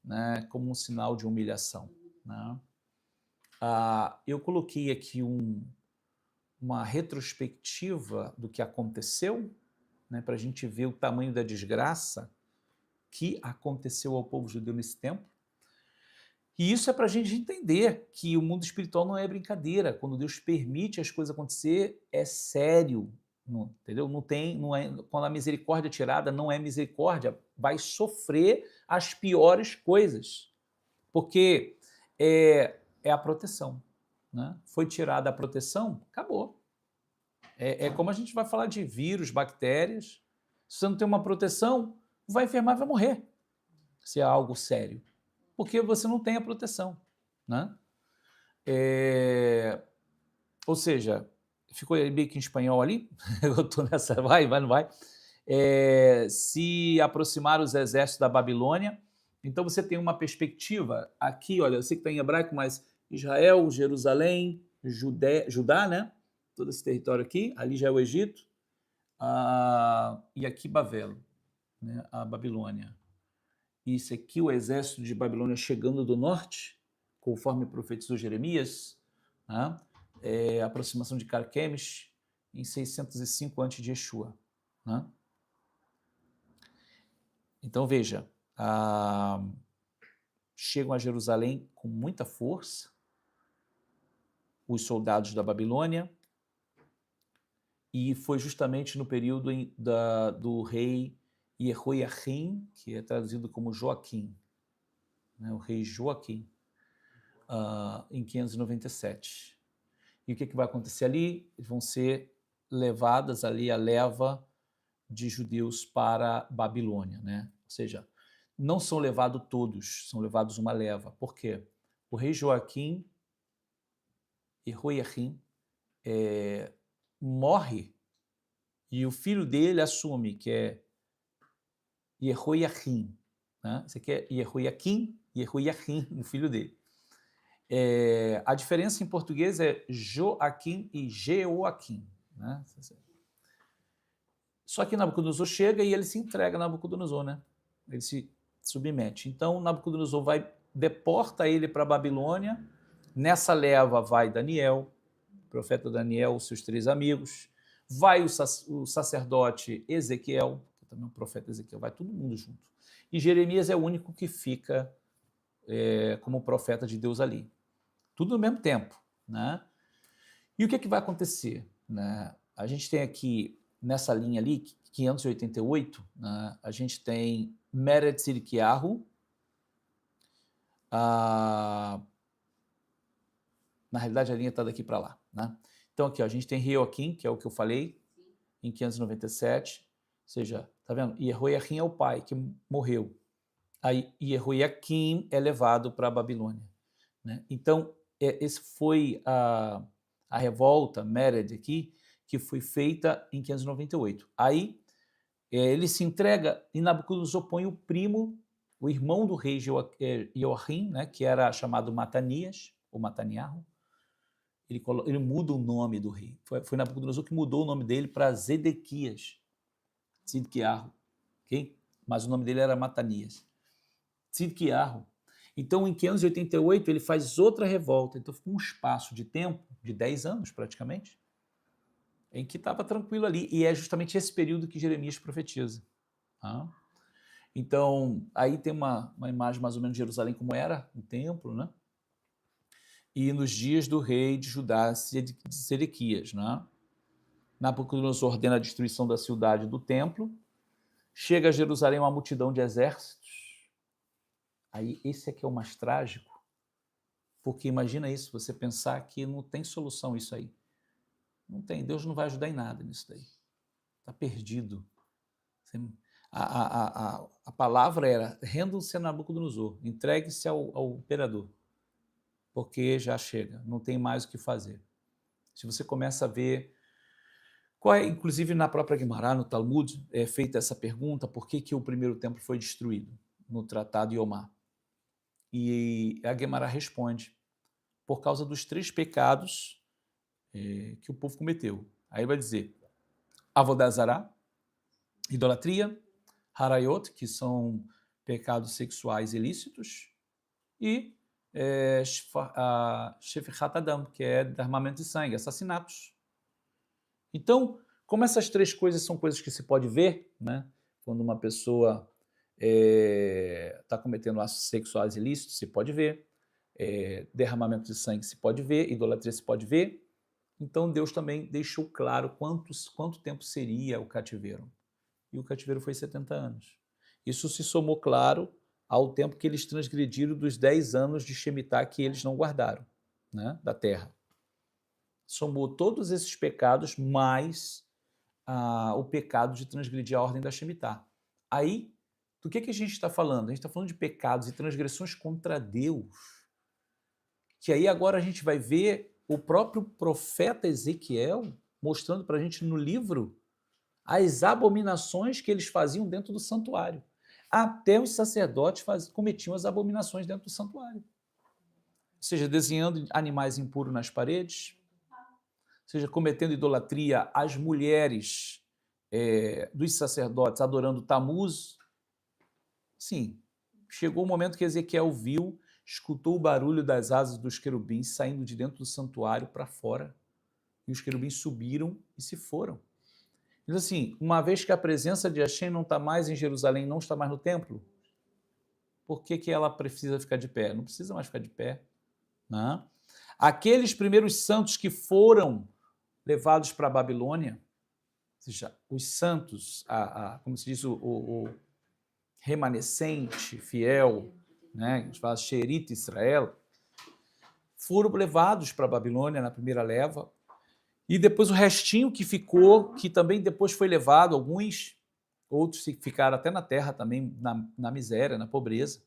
né, como um sinal de humilhação, né? Eu coloquei aqui uma retrospectiva do que aconteceu, né, para a gente ver o tamanho da desgraça que aconteceu ao povo judeu nesse tempo. E isso é para a gente entender que o mundo espiritual não é brincadeira. Quando Deus permite as coisas acontecer, é sério, entendeu? Quando a misericórdia é tirada, não é misericórdia, vai sofrer as piores coisas, porque é a proteção, né? Foi tirada a proteção, acabou. É como a gente vai falar de vírus, bactérias. Se você não tem uma proteção, vai enfermar, vai morrer, se é algo sério, porque você não tem a proteção, né? Ou seja, ficou meio que em espanhol ali, eu estou nessa, vai, não vai? Se aproximaram os exércitos da Babilônia, então você tem uma perspectiva aqui, olha, eu sei que está em hebraico, mas Israel, Jerusalém, Judá, né? Todo esse território aqui, ali já é o Egito, e aqui Babel, né? A Babilônia. Isso aqui, o exército de Babilônia chegando do norte, conforme profetizou Jeremias, né? A aproximação de Carquemes em 605 a.C. de Yeshua, né? Então veja, chegam a Jerusalém com muita força os soldados da Babilônia, e foi justamente no período do rei Jehoiakim, que é traduzido como Joaquim, né? O rei Joaquim, em 597. E o que vai acontecer ali? Vão ser levadas ali a leva de judeus para Babilônia, né? Ou seja, não são levados todos, são levados uma leva. Por quê? O rei Joaquim, Jehoiakim, morre e o filho dele assume, que é Jehoiakim, né? Esse aqui é Jehoiakim, o filho dele. A diferença em português é Joaquim e Jeoaquim, né? Só que Nabucodonosor chega e ele se entrega a Nabucodonosor, né? Ele se submete. Então Nabucodonosor deporta ele para a Babilônia. Nessa leva vai Daniel, o profeta Daniel, os seus 3 amigos, vai o sacerdote Ezequiel, que também é um profeta Ezequiel, vai todo mundo junto. E Jeremias é o único que fica como profeta de Deus ali. Tudo no mesmo tempo, né? E o que vai acontecer, né? A gente tem aqui, nessa linha ali, 588, né? A gente tem Mered Tzidkiyahu, na realidade a linha está daqui para lá, né? Então aqui, ó, a gente tem Jeoaquim, que é o que eu falei, em 597, ou seja, tá vendo? Jehoiakim é o pai que morreu. Aí Jehoiakim é levado para a Babilônia, né? Então, esse foi a revolta Mered aqui, que foi feita em 598. Aí ele se entrega e Nabucodonosor põe o primo, o irmão do rei Jeoaquim, né, que era chamado Matanias, ou Mataniahu. Ele muda o nome do rei. Foi Nabucodonosor que mudou o nome dele para Zedequias, Tzidkiyahu, ok? Mas o nome dele era Matanias. Tzidkiyahu. Então, em 588, ele faz outra revolta. Então, ficou um espaço de tempo, de 10 anos praticamente, em que estava tranquilo ali. E é justamente esse período que Jeremias profetiza. Tá? Então, aí tem uma imagem mais ou menos de Jerusalém como era o templo, né? E nos dias do rei de Judá, Sedequias, né? Nabucodonosor ordena a destruição da cidade do templo. Chega a Jerusalém uma multidão de exércitos. Aí esse aqui é o mais trágico, porque imagina isso, você pensar que não tem solução isso aí. Não tem. Deus não vai ajudar em nada nisso daí. Está perdido. A palavra era: rendam-se a Nabucodonosor, entregue-se ao imperador, porque já chega, não tem mais o que fazer. Se você começa a ver, inclusive na própria Guimarães, no Talmud, é feita essa pergunta: por que o primeiro templo foi destruído? No Tratado Yomá. E a Guimarães responde: por causa dos 3 pecados que o povo cometeu. Aí vai dizer: Avodah Zará, idolatria, Harayot, que são pecados sexuais ilícitos, e Shefechat Adam, que é derramamento de sangue, assassinatos. Então, como essas 3 coisas são coisas que se pode ver, né? Quando uma pessoa está cometendo atos sexuais ilícitos, se pode ver, derramamento de sangue se pode ver, idolatria se pode ver. Então Deus também deixou claro quanto tempo seria o cativeiro. E o cativeiro foi 70 anos. Isso se somou, claro, ao tempo que eles transgrediram dos 10 anos de Shemitah que eles não guardaram, né, da terra. Somou todos esses pecados mais o pecado de transgredir a ordem da Shemitah. Aí, do que a gente está falando? A gente está falando de pecados e transgressões contra Deus, que aí agora a gente vai ver o próprio profeta Ezequiel mostrando para a gente no livro as abominações que eles faziam dentro do santuário. Até os sacerdotes cometiam as abominações dentro do santuário. Ou seja, desenhando animais impuros nas paredes, ou seja, cometendo idolatria, as mulheres dos sacerdotes adorando Tamuz. Sim, chegou o momento que Ezequiel viu, escutou o barulho das asas dos querubins saindo de dentro do santuário para fora. E os querubins subiram e se foram. Então, assim, uma vez que a presença de Hashem não está mais em Jerusalém, não está mais no templo, por que ela precisa ficar de pé? Não precisa mais ficar de pé. Não. Aqueles primeiros santos que foram levados para a Babilônia, ou seja, os santos, como se diz, o remanescente, fiel, né, a gente fala Sherit Israel, foram levados para a Babilônia na primeira leva, e depois o restinho que ficou, que também depois foi levado, outros ficaram até na terra também, na miséria, na pobreza.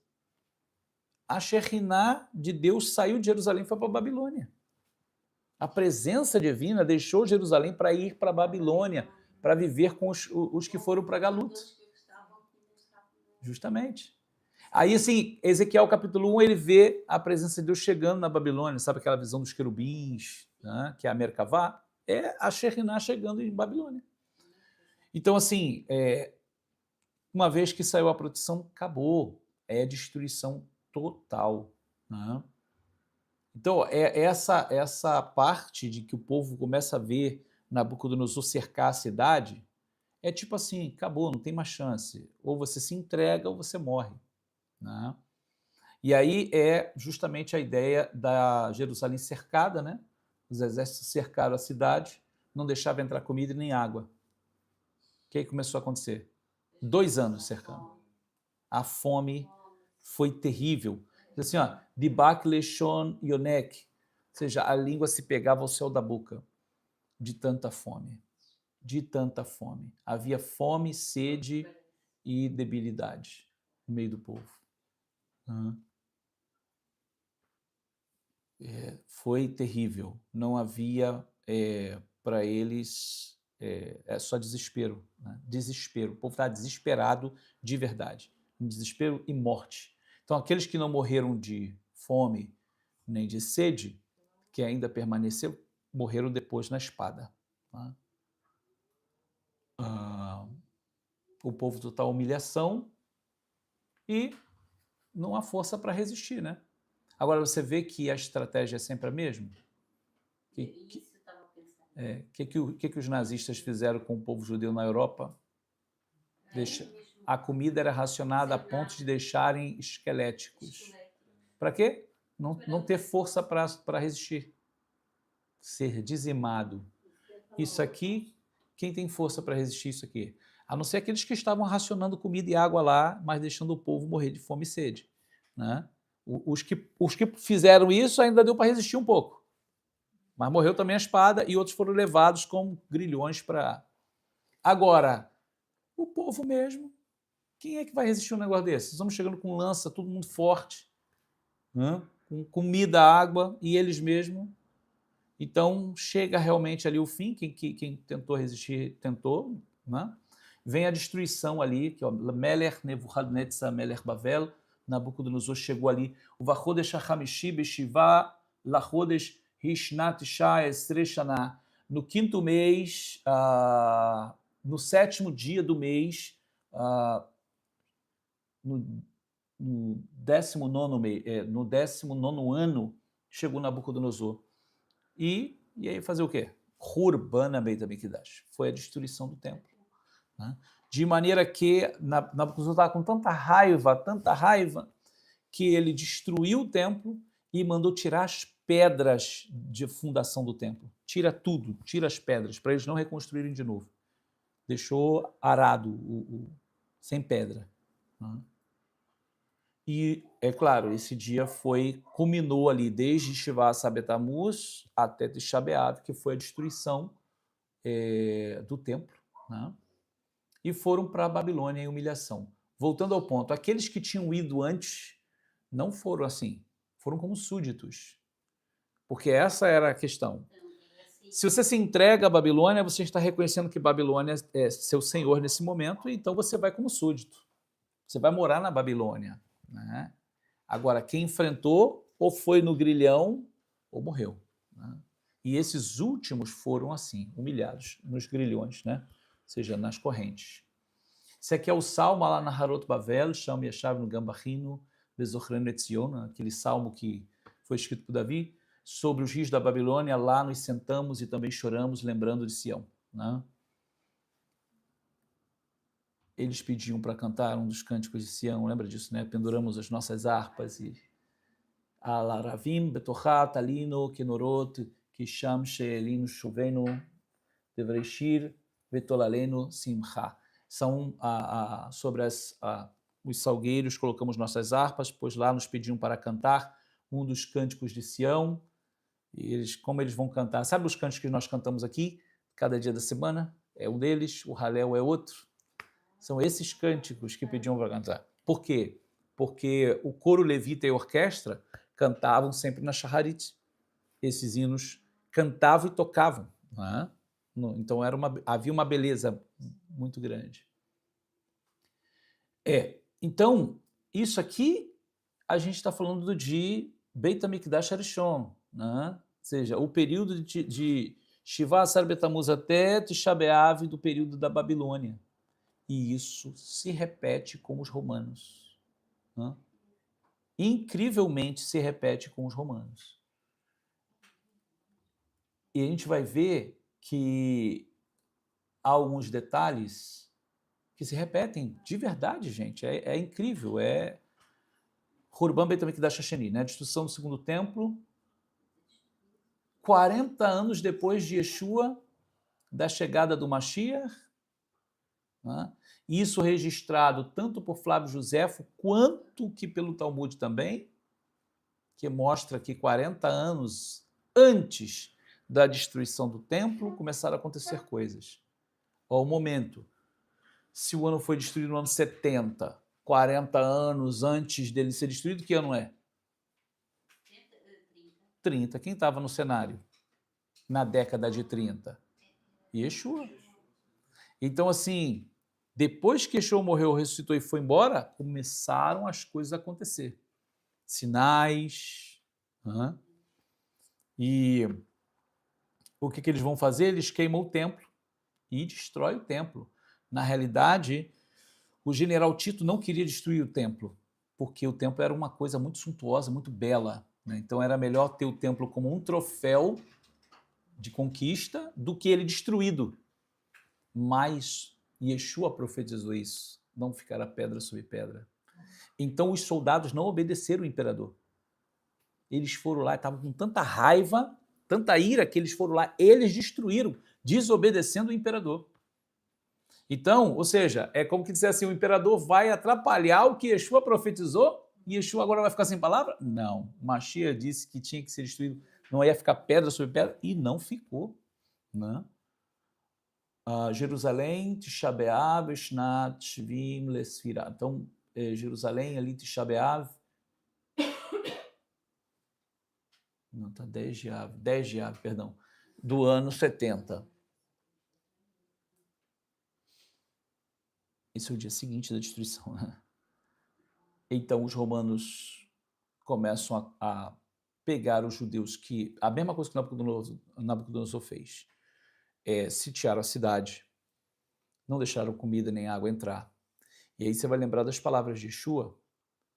A Shekhinah de Deus saiu de Jerusalém e foi para a Babilônia. A presença divina deixou Jerusalém para ir para a Babilônia, para viver com os que foram para Galut. Justamente. Aí, assim, Ezequiel capítulo 1, ele vê a presença de Deus chegando na Babilônia, sabe aquela visão dos querubins, né, que é a Merkavá? É a Shekhinah chegando em Babilônia. Então, assim, uma vez que saiu a proteção, acabou. É destruição total. Né? Então, essa parte de que o povo começa a ver Nabucodonosor cercar a cidade, é tipo assim, acabou, não tem mais chance. Ou você se entrega ou você morre. Né? E aí é justamente a ideia da Jerusalém cercada, né? Os exércitos cercaram a cidade, não deixavam entrar comida e nem água. O que aí começou a acontecer? 2 anos cercando. A fome foi terrível. Assim, ó, Dibak Leshon Yonek, ou seja, a língua se pegava ao céu da boca de tanta fome. De tanta fome. Havia fome, sede e debilidade no meio do povo. Foi terrível. Não havia para eles só desespero. Né? Desespero. O povo estava desesperado de verdade. Desespero e morte. Então, aqueles que não morreram de fome nem de sede, que ainda permaneceu, morreram depois na espada. Tá? O povo total humilhação e não há força para resistir, né? Agora, você vê que a estratégia é sempre a mesma? Que os nazistas fizeram com o povo judeu na Europa? A comida era racionada a ponto de deixarem esqueléticos. Para quê? Não ter força para resistir. Ser dizimado. Isso aqui, quem tem força para resistir isso aqui? A não ser aqueles que estavam racionando comida e água lá, mas deixando o povo morrer de fome e sede. Né? Os que fizeram isso ainda deu para resistir um pouco. Mas morreu também a espada e outros foram levados como grilhões para... Agora, o povo mesmo, quem é que vai resistir a um negócio desse? Estamos chegando com lança, todo mundo forte, né? Com comida, água, e eles mesmos. Então, chega realmente ali o fim, quem tentou resistir, tentou, né? Vem a destruição ali, que é o Melech Nebuchadnezzar, Melech Bavel, Nabucodonosor chegou ali, o Vachodesh HaChamishi Beshivá, Lachodesh Hishnat Shah Esre Shana, no 5º mês, no 7º dia do mês, no 19º mês, no 19º ano, chegou Nabucodonosor. E aí fazer o quê? Hurban Beit HaMikdash. Foi a destruição do templo. Né? De maneira que Nabucodonosor estava com tanta raiva, que ele destruiu o templo e mandou tirar as pedras de fundação do templo. Tira tudo, tira as pedras, para eles não reconstruírem de novo. Deixou arado, sem pedra. Né? E, é claro, esse dia culminou ali desde Shivá Sabethamuz até Tisha B'Av, que foi a destruição do templo, né? E foram para a Babilônia em humilhação. Voltando ao ponto, aqueles que tinham ido antes não foram assim, foram como súditos, porque essa era a questão. Se você se entrega à Babilônia, você está reconhecendo que Babilônia é seu senhor nesse momento, então você vai como súdito, você vai morar na Babilônia. Né? Agora, quem enfrentou ou foi no grilhão ou morreu. Né? E esses últimos foram assim, humilhados nos grilhões, né? Ou seja, nas correntes. Esse aqui é o salmo lá na Harot Bavel, Sham Yashav no Gambachino, Bezochrenu Etzion, aquele salmo que foi escrito por Davi, sobre os rios da Babilônia, lá nos sentamos e também choramos, lembrando de Sião. Né? Eles pediam para cantar um dos cânticos de Sião, lembra disso, né? Penduramos as nossas harpas e Alaravim, Betochat, Alino, Kenorot, Kisham, Sheelino, Shuveno, Devreshir, Vetolaleno, Simcha. São sobre os salgueiros, colocamos nossas harpas, pois lá nos pediam para cantar um dos cânticos de Sião. E como eles vão cantar? Sabe os cânticos que nós cantamos aqui, cada dia da semana? É um deles, o Halel é outro. São esses cânticos que pediam para cantar. Por quê? Porque o coro levita e a orquestra cantavam sempre na Shaharit. Esses hinos cantavam e tocavam. Né? Então havia uma beleza muito grande. Então, isso aqui a gente está falando de Beit HaMikdash Harishon, né? Ou seja, o período de Shivá Sabethamuz até Tisha B'Av do período da Babilônia. E isso se repete com os romanos. Né? Incrivelmente se repete com os romanos. E a gente vai ver que há alguns detalhes que se repetem de verdade, gente. É incrível. É Hurban Beit HaMikdash Hasheni, né? A destruição do segundo templo, 40 anos depois de Yeshua, da chegada do Mashiach. Né? Isso registrado tanto por Flávio Josefo quanto que pelo Talmud também, que mostra que 40 anos antes da destruição do templo começaram a acontecer coisas. Ao momento, se o ano foi destruído no ano 70, 40 anos antes dele ser destruído, que ano é? 30. Quem estava no cenário na década de 30? Yeshua. Então, assim, depois que Yeshua morreu, ressuscitou e foi embora, começaram as coisas a acontecer. Sinais. Né? E o que eles vão fazer? Eles queimam o templo e destroem o templo. Na realidade, o general Tito não queria destruir o templo, porque o templo era uma coisa muito suntuosa, muito bela. Né? Então era melhor ter o templo como um troféu de conquista do que ele destruído. Mas Yeshua profetizou isso, não ficará pedra sobre pedra. Então os soldados não obedeceram o imperador. Eles foram lá, estavam com tanta raiva, tanta ira, que eles foram lá, eles destruíram, desobedecendo o imperador. Então, ou seja, é como que dizer assim, o imperador vai atrapalhar o que Yeshua profetizou e Yeshua agora vai ficar sem palavra? Não, Mashiach disse que tinha que ser destruído não ia ficar pedra sobre pedra, e não ficou, né? Jerusalém, Tisha B'Av, Shnat Shvim Lesfirah. Então, Jerusalém, ali, Tisha B'Av. Não, tá 10 de Av, perdão, do ano 70. Esse é o dia seguinte da destruição, né? Então, os romanos começam a pegar os judeus que... A mesma coisa que Nabucodonosor fez. Sitiaram a cidade, não deixaram comida nem água entrar. E aí você vai lembrar das palavras de Yeshua.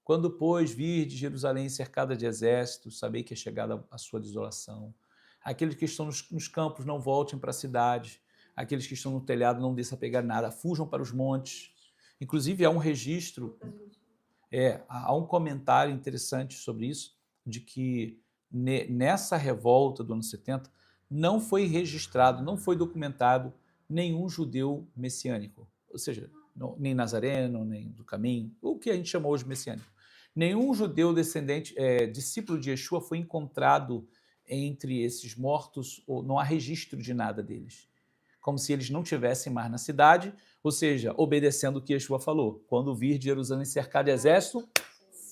Quando, pois, vir de Jerusalém cercada de exércitos, sabei que é chegada a sua desolação. Aqueles que estão nos campos não voltem para a cidade. Aqueles que estão no telhado não desçam a pegar nada, fujam para os montes. Inclusive, há um registro, há um comentário interessante sobre isso, de que nessa revolta do ano 70 não foi registrado, não foi documentado nenhum judeu messiânico, ou seja, nem nazareno, nem do caminho, o que a gente chama hoje de messiânico. Nenhum judeu descendente, discípulo de Yeshua foi encontrado entre esses mortos, ou não há registro de nada deles. Como se eles não tivessem mais na cidade, ou seja, obedecendo o que Yeshua falou. Quando vir de Jerusalém cercado de exército,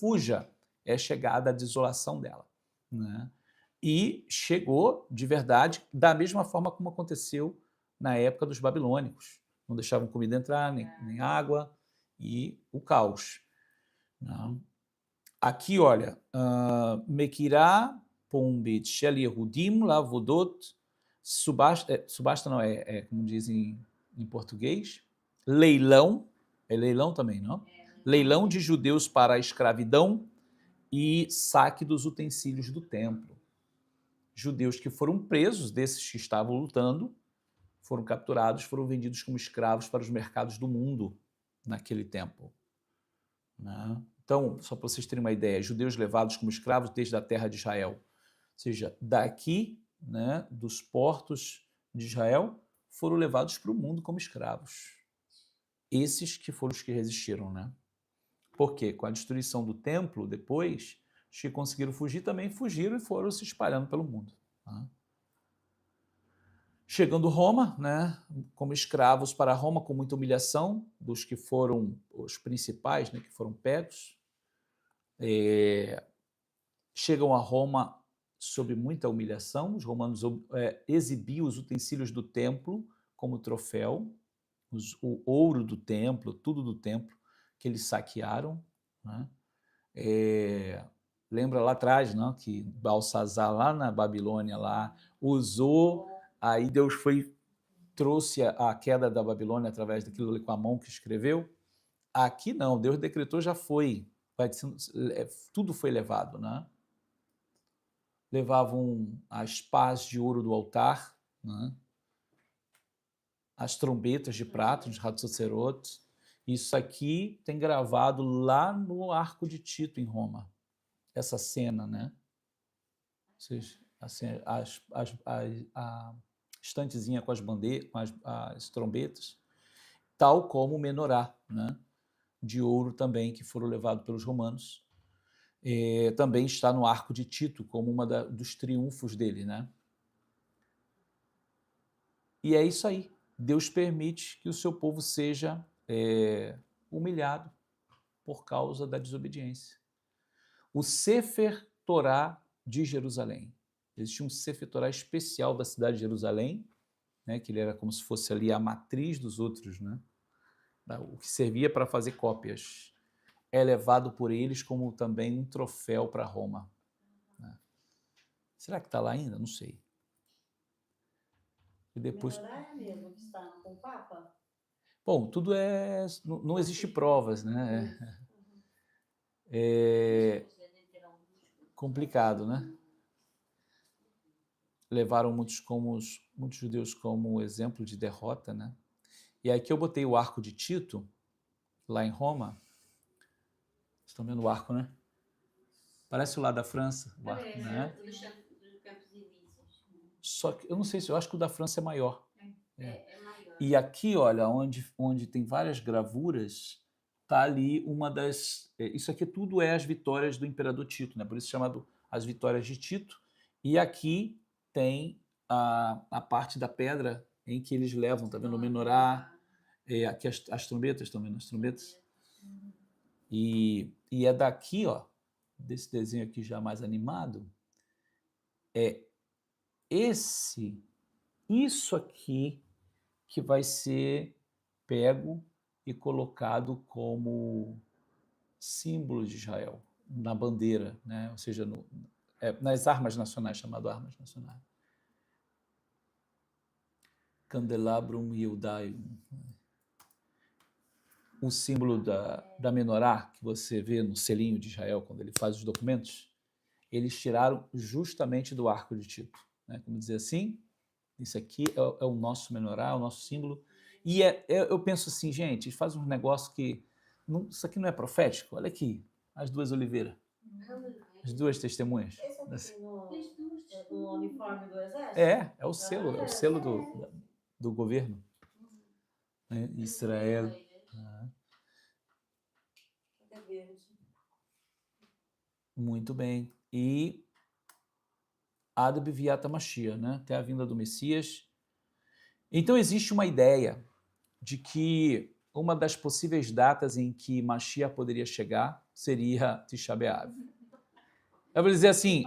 fuja. É chegada a desolação dela, né? E chegou, de verdade, da mesma forma como aconteceu na época dos babilônicos. Não deixavam comida entrar, nem água, e o caos. Não. Aqui, olha, Mekirá, Pombit, Shel Yehudim, Lavodot, subasta não, como dizem em português, leilão, é leilão também, não? Leilão de judeus para a escravidão e saque dos utensílios do templo. Judeus que foram presos, desses que estavam lutando, foram capturados, foram vendidos como escravos para os mercados do mundo naquele tempo, né? Então, só para vocês terem uma ideia, judeus levados como escravos desde a terra de Israel, ou seja, daqui, né, dos portos de Israel, foram levados para o mundo como escravos. Esses que foram os que resistiram, né? Porque com a destruição do templo, depois, os que conseguiram fugir também fugiram e foram se espalhando pelo mundo, tá? Chegando Roma, né, como escravos para Roma, com muita humilhação dos que foram os principais, né, que foram pegos. Chegam a Roma sob muita humilhação. Os romanos exibiam os utensílios do templo como troféu, o ouro do templo, tudo do templo que eles saquearam, né? Lembra lá atrás, não, que Balsazar, lá na Babilônia, lá, usou... Aí Deus trouxe a queda da Babilônia através daquilo ali com a mão que escreveu. Aqui não, Deus decretou, já foi. Tudo foi levado, né? Levavam as pás de ouro do altar, né? As trombetas de prata, de Hatzoserot. Isso aqui tem gravado lá no Arco de Tito, em Roma. Essa cena, né? Ou seja, assim, a estantezinha com as bandeiras, com as trombetas, tal como o menorá, né, de ouro também, que foram levados pelos romanos. Também está no Arco de Tito, como dos triunfos dele, né? E é isso aí. Deus permite que o seu povo seja humilhado por causa da desobediência. O Sefer Torá de Jerusalém. Existia um Sefer Torá especial da cidade de Jerusalém, né, que ele era como se fosse ali a matriz dos outros, né, o que servia para fazer cópias. É levado por eles como também um troféu para Roma, né? Será que está lá ainda? Não sei. E depois... É mesmo que está com o Papa? Bom, tudo não existe provas, né? Complicado, né? Levaram muitos judeus como exemplo de derrota, né? E aqui eu botei o Arco de Tito, lá em Roma. Vocês estão vendo o arco, né? Parece o lá da França, o arco, né? Só que eu não sei se eu acho que o da França é maior. É maior. E aqui, olha, onde tem várias gravuras, tá ali uma das... Isso aqui tudo é as vitórias do imperador Tito, né? Por isso chamado as vitórias de Tito. E aqui tem a parte da pedra em que eles levam, tá vendo? O menorá, aqui as trombetas, estão vendo as trombetas? E é daqui, ó, desse desenho aqui já mais animado, isso aqui que vai ser pego e colocado como símbolo de Israel, na bandeira, né? Ou seja, nas armas nacionais, chamado armas nacionais. Candelabrum Iudaium. O símbolo da menorá, que você vê no selinho de Israel, quando ele faz os documentos, eles tiraram justamente do arco de Tito. Né? Como dizer assim, isso aqui é o nosso menorá, é o nosso símbolo. E eu penso assim, gente, faz um negócio que... isso aqui não é profético? Olha aqui, as duas oliveiras. As duas testemunhas. Esse aqui no uniforme do exército? É o selo do governo. Né? Israel. É verde. Muito bem. E Ad Beviat Mashiach, né? Até a vinda do Messias. Então existe uma ideia de que uma das possíveis datas em que Mashiach poderia chegar seria Tisha B'Av. Eu vou dizer assim,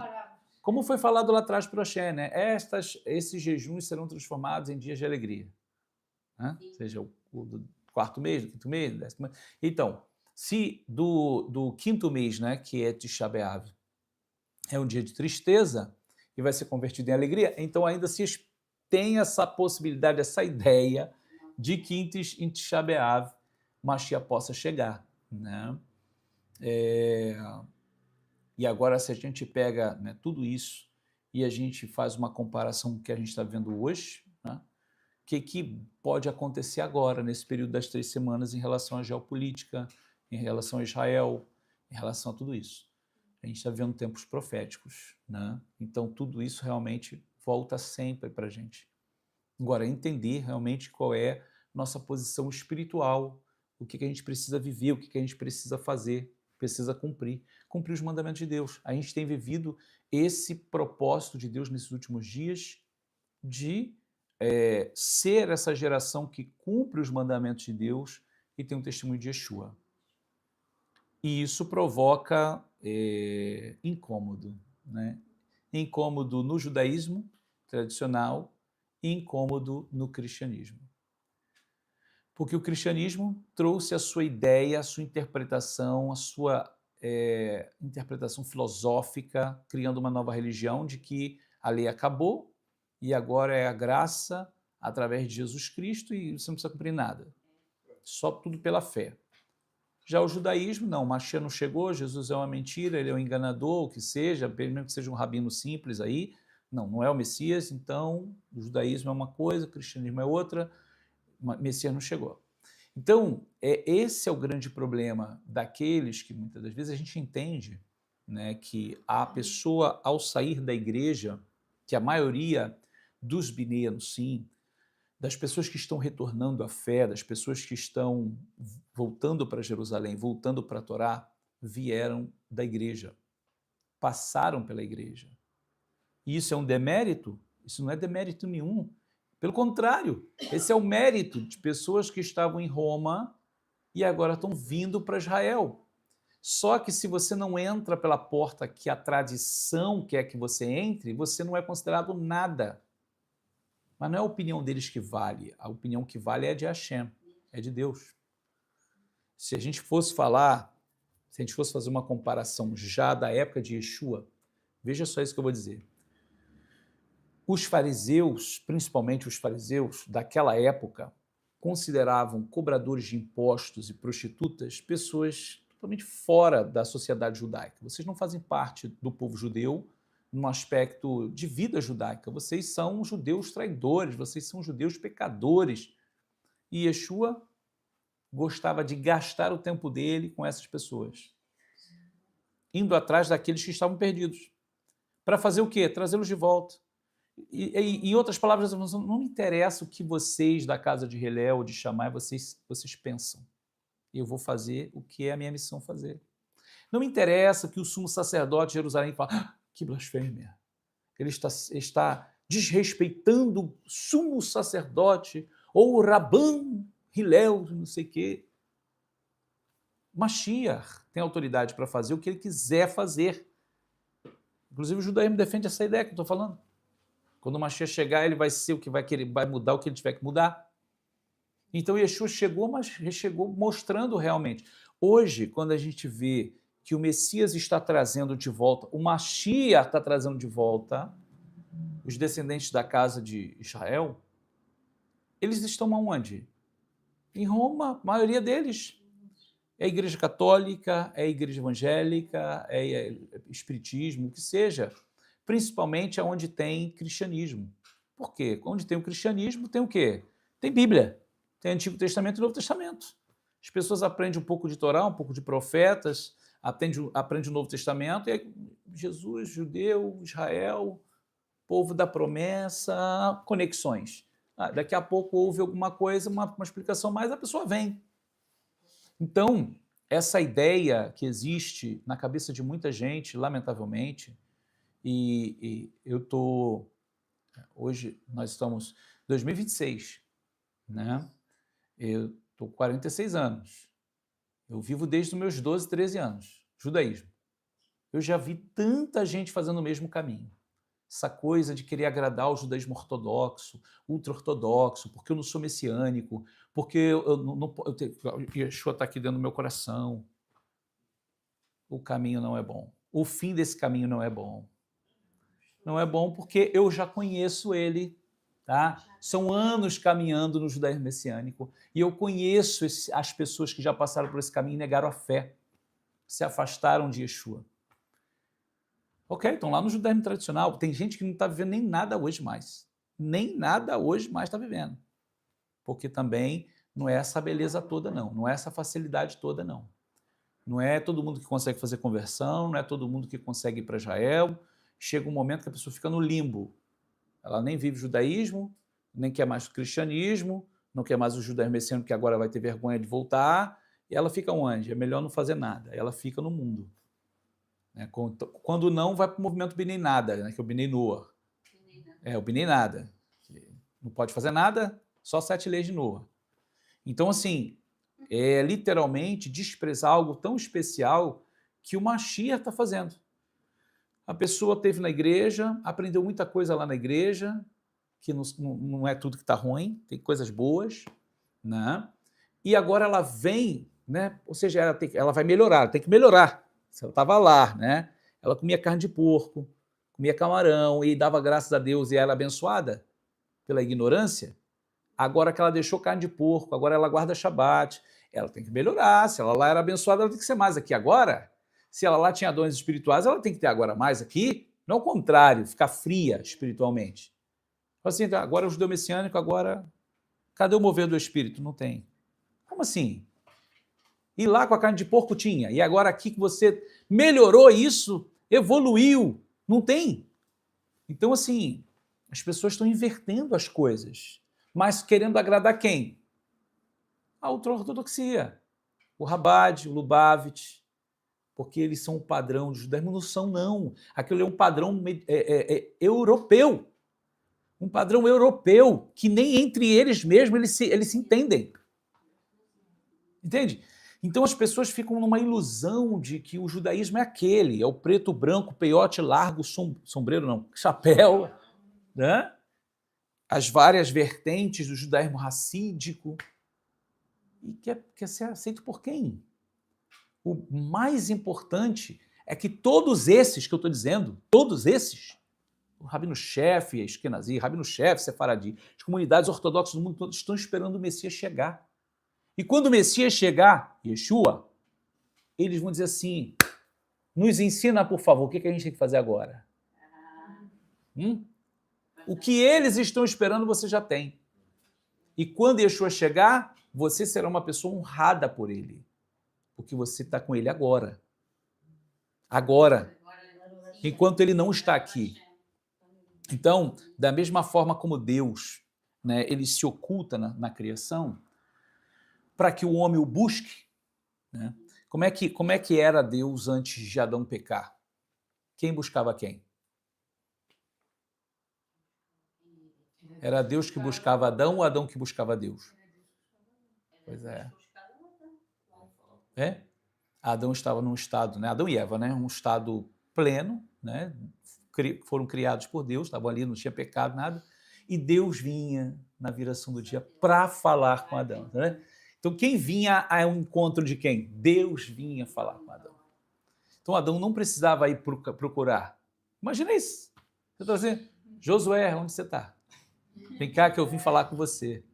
como foi falado lá atrás por Oxé, né? Esses jejuns serão transformados em dias de alegria. Né? Seja o do quarto mês, do quinto mês, do 10º mês. Então, se do quinto mês, né, que é Tisha B'Av, é um dia de tristeza e vai ser convertido em alegria, então ainda se tem essa possibilidade, essa ideia de que em Tisha B'Av Mashiach possa chegar. Né? E agora, se a gente pega, né, tudo isso e a gente faz uma comparação com o que a gente está vendo hoje, né, o que pode acontecer agora, nesse período das 3 semanas, em relação à geopolítica, em relação a Israel, em relação a tudo isso. A gente está vendo tempos proféticos. Né? Então, tudo isso realmente volta sempre para a gente. Agora, entender realmente qual é nossa posição espiritual, o que a gente precisa viver, o que a gente precisa fazer, precisa cumprir os mandamentos de Deus. A gente tem vivido esse propósito de Deus nesses últimos dias de ser essa geração que cumpre os mandamentos de Deus e tem um testemunho de Yeshua. E isso provoca incômodo. Né? Incômodo no judaísmo tradicional e incômodo no cristianismo. Porque o cristianismo trouxe a sua ideia, a sua interpretação, a sua interpretação filosófica, criando uma nova religião de que a lei acabou e agora é a graça através de Jesus Cristo e você não precisa cumprir nada. Só tudo pela fé. Já o judaísmo, não, Mashiach não chegou, Jesus é uma mentira, ele é um enganador, o que seja, mesmo que seja um rabino simples aí, não é o Messias, então o judaísmo é uma coisa, o cristianismo é outra, o Messias não chegou. Então, esse é o grande problema daqueles que muitas das vezes a gente entende, né, que a pessoa, ao sair da igreja, que a maioria dos bineanos, sim, das pessoas que estão retornando à fé, das pessoas que estão voltando para Jerusalém, voltando para a Torá, vieram da igreja, passaram pela igreja. E isso é um demérito? Isso não é demérito nenhum. Pelo contrário, esse é o mérito de pessoas que estavam em Roma e agora estão vindo para Israel. Só que se você não entra pela porta que a tradição quer que você entre, você não é considerado nada. Mas não é a opinião deles que vale, a opinião que vale é de Hashem, é de Deus. Se a gente fosse fazer uma comparação já da época de Yeshua, veja só isso que eu vou dizer. Os fariseus, principalmente os fariseus daquela época, consideravam cobradores de impostos e prostitutas pessoas totalmente fora da sociedade judaica. Vocês não fazem parte do povo judeu num aspecto de vida judaica. Vocês são judeus traidores, vocês são judeus pecadores. E Yeshua gostava de gastar o tempo dele com essas pessoas, indo atrás daqueles que estavam perdidos. Para fazer o quê? Trazê-los de volta. E, em outras palavras, não me interessa o que vocês da casa de Hilel ou de Shammai, vocês pensam. Eu vou fazer o que é a minha missão fazer. Não me interessa que o sumo sacerdote de Jerusalém fale, que blasfêmia. Ele está desrespeitando o sumo sacerdote ou o Rabban Hillel, não sei o quê. Mashiach tem autoridade para fazer o que ele quiser fazer. Inclusive o judaísmo defende essa ideia que eu estou falando. Quando o Mashiach chegar, ele vai ser o que vai querer, vai mudar o que ele tiver que mudar. Então Yeshua chegou, mas chegou mostrando realmente. Hoje, quando a gente vê que o Messias está trazendo de volta, o Mashiach está trazendo de volta os descendentes da casa de Israel, eles estão aonde? Em Roma, a maioria deles. É a igreja católica, é a igreja evangélica, é espiritismo, o que seja. Principalmente onde tem cristianismo. Por quê? Onde tem o cristianismo, tem o quê? Tem Bíblia. Tem Antigo Testamento e Novo Testamento. As pessoas aprendem um pouco de Torá, um pouco de profetas, aprendem o Novo Testamento, e aí Jesus, judeu, Israel, povo da promessa, conexões. Daqui a pouco houve alguma coisa, uma explicação mais, a pessoa vem. Então, essa ideia que existe na cabeça de muita gente, lamentavelmente, e eu estou... Hoje nós estamos em 2026, né? Eu estou com 46 anos. Eu vivo desde os meus 12, 13 anos. Judaísmo. Eu já vi tanta gente fazendo o mesmo caminho. Essa coisa de querer agradar o judaísmo ortodoxo, ultra-ortodoxo, porque eu não sou messiânico, porque Yeshua está aqui dentro do meu coração. O caminho não é bom. O fim desse caminho não é bom. Não é bom porque eu já conheço ele, tá? São anos caminhando no judaísmo messiânico e eu conheço as pessoas que já passaram por esse caminho e negaram a fé, se afastaram de Yeshua. Ok, estão lá no judaísmo tradicional. Tem gente que não está vivendo nem nada hoje mais. Nem nada hoje mais está vivendo. Porque também não é essa beleza toda, não. Não é essa facilidade toda, não. Não é todo mundo que consegue fazer conversão, não é todo mundo que consegue ir para Israel. Chega um momento que a pessoa fica no limbo. Ela nem vive judaísmo, nem quer mais o cristianismo, não quer mais o judaísmo messiânico, que agora vai ter vergonha de voltar. E ela fica onde? É melhor não fazer nada. Ela fica no mundo. Quando não, vai para o movimento Bnei Nada, né, que é o Bnei Noah. O Bnei Nada. Não pode fazer nada, só 7 leis de Noah. Então, assim, é literalmente desprezar algo tão especial que o Mashiach está fazendo. A pessoa esteve na igreja, aprendeu muita coisa lá na igreja, que não é tudo que está ruim, tem coisas boas, né? E agora ela vem, né? Ou seja, ela vai melhorar, tem que melhorar. Ela estava lá, né? Ela comia carne de porco, comia camarão e dava graças a Deus e era abençoada pela ignorância. Agora que ela deixou carne de porco, agora ela guarda Shabat, ela tem que melhorar. Se ela lá era abençoada, ela tem que ser mais aqui agora. Se ela lá tinha dons espirituais, ela tem que ter agora mais aqui. Não ao contrário, ficar fria espiritualmente. Assim, agora o judeu messiânico, agora... Cadê o mover do espírito? Não tem. Como assim? E lá com a carne de porco tinha. E agora aqui que você melhorou isso, evoluiu. Não tem. Então, assim, as pessoas estão invertendo as coisas. Mas querendo agradar quem? A ultra-ortodoxia. O Rabbad, o Lubavitch. Porque eles são o padrão do judaísmo. Não são, não. Aquilo é um padrão europeu. Um padrão europeu que nem entre eles mesmos eles se entendem. Entende? Então as pessoas ficam numa ilusão de que o judaísmo é aquele, é o preto, branco, peiote, largo, sombreiro não, chapéu, né? As várias vertentes do judaísmo racídico. E quer ser aceito por quem? O mais importante é que todos esses que eu estou dizendo, todos esses, o Rabino-chefe, Ashkenazi, Rabino-chefe, Sefaradi, as comunidades ortodoxas do mundo todo estão esperando o Messias chegar. E quando o Messias chegar, Yeshua, eles vão dizer assim, nos ensina, por favor, o que a gente tem que fazer agora? O que eles estão esperando, você já tem. E quando Yeshua chegar, você será uma pessoa honrada por ele. Porque você está com ele agora. Agora. Enquanto ele não está aqui. Então, da mesma forma como Deus, né, ele se oculta na criação, para que o homem o busque, né? Como é que era Deus antes de Adão pecar? Quem buscava quem? Era Deus que buscava Adão ou Adão que buscava Deus? Pois é. É? Adão estava num estado, né? Adão e Eva, né? Um estado pleno, né? Foram criados por Deus, estavam ali, não tinha pecado, nada. E Deus vinha na viração do dia para falar com Adão, né? Então, quem vinha ao encontro de quem? Deus vinha falar com Adão. Então, Adão não precisava ir procurar. Imagina isso. Você está dizendo, Josué, onde você está? Vem cá que eu vim falar com você.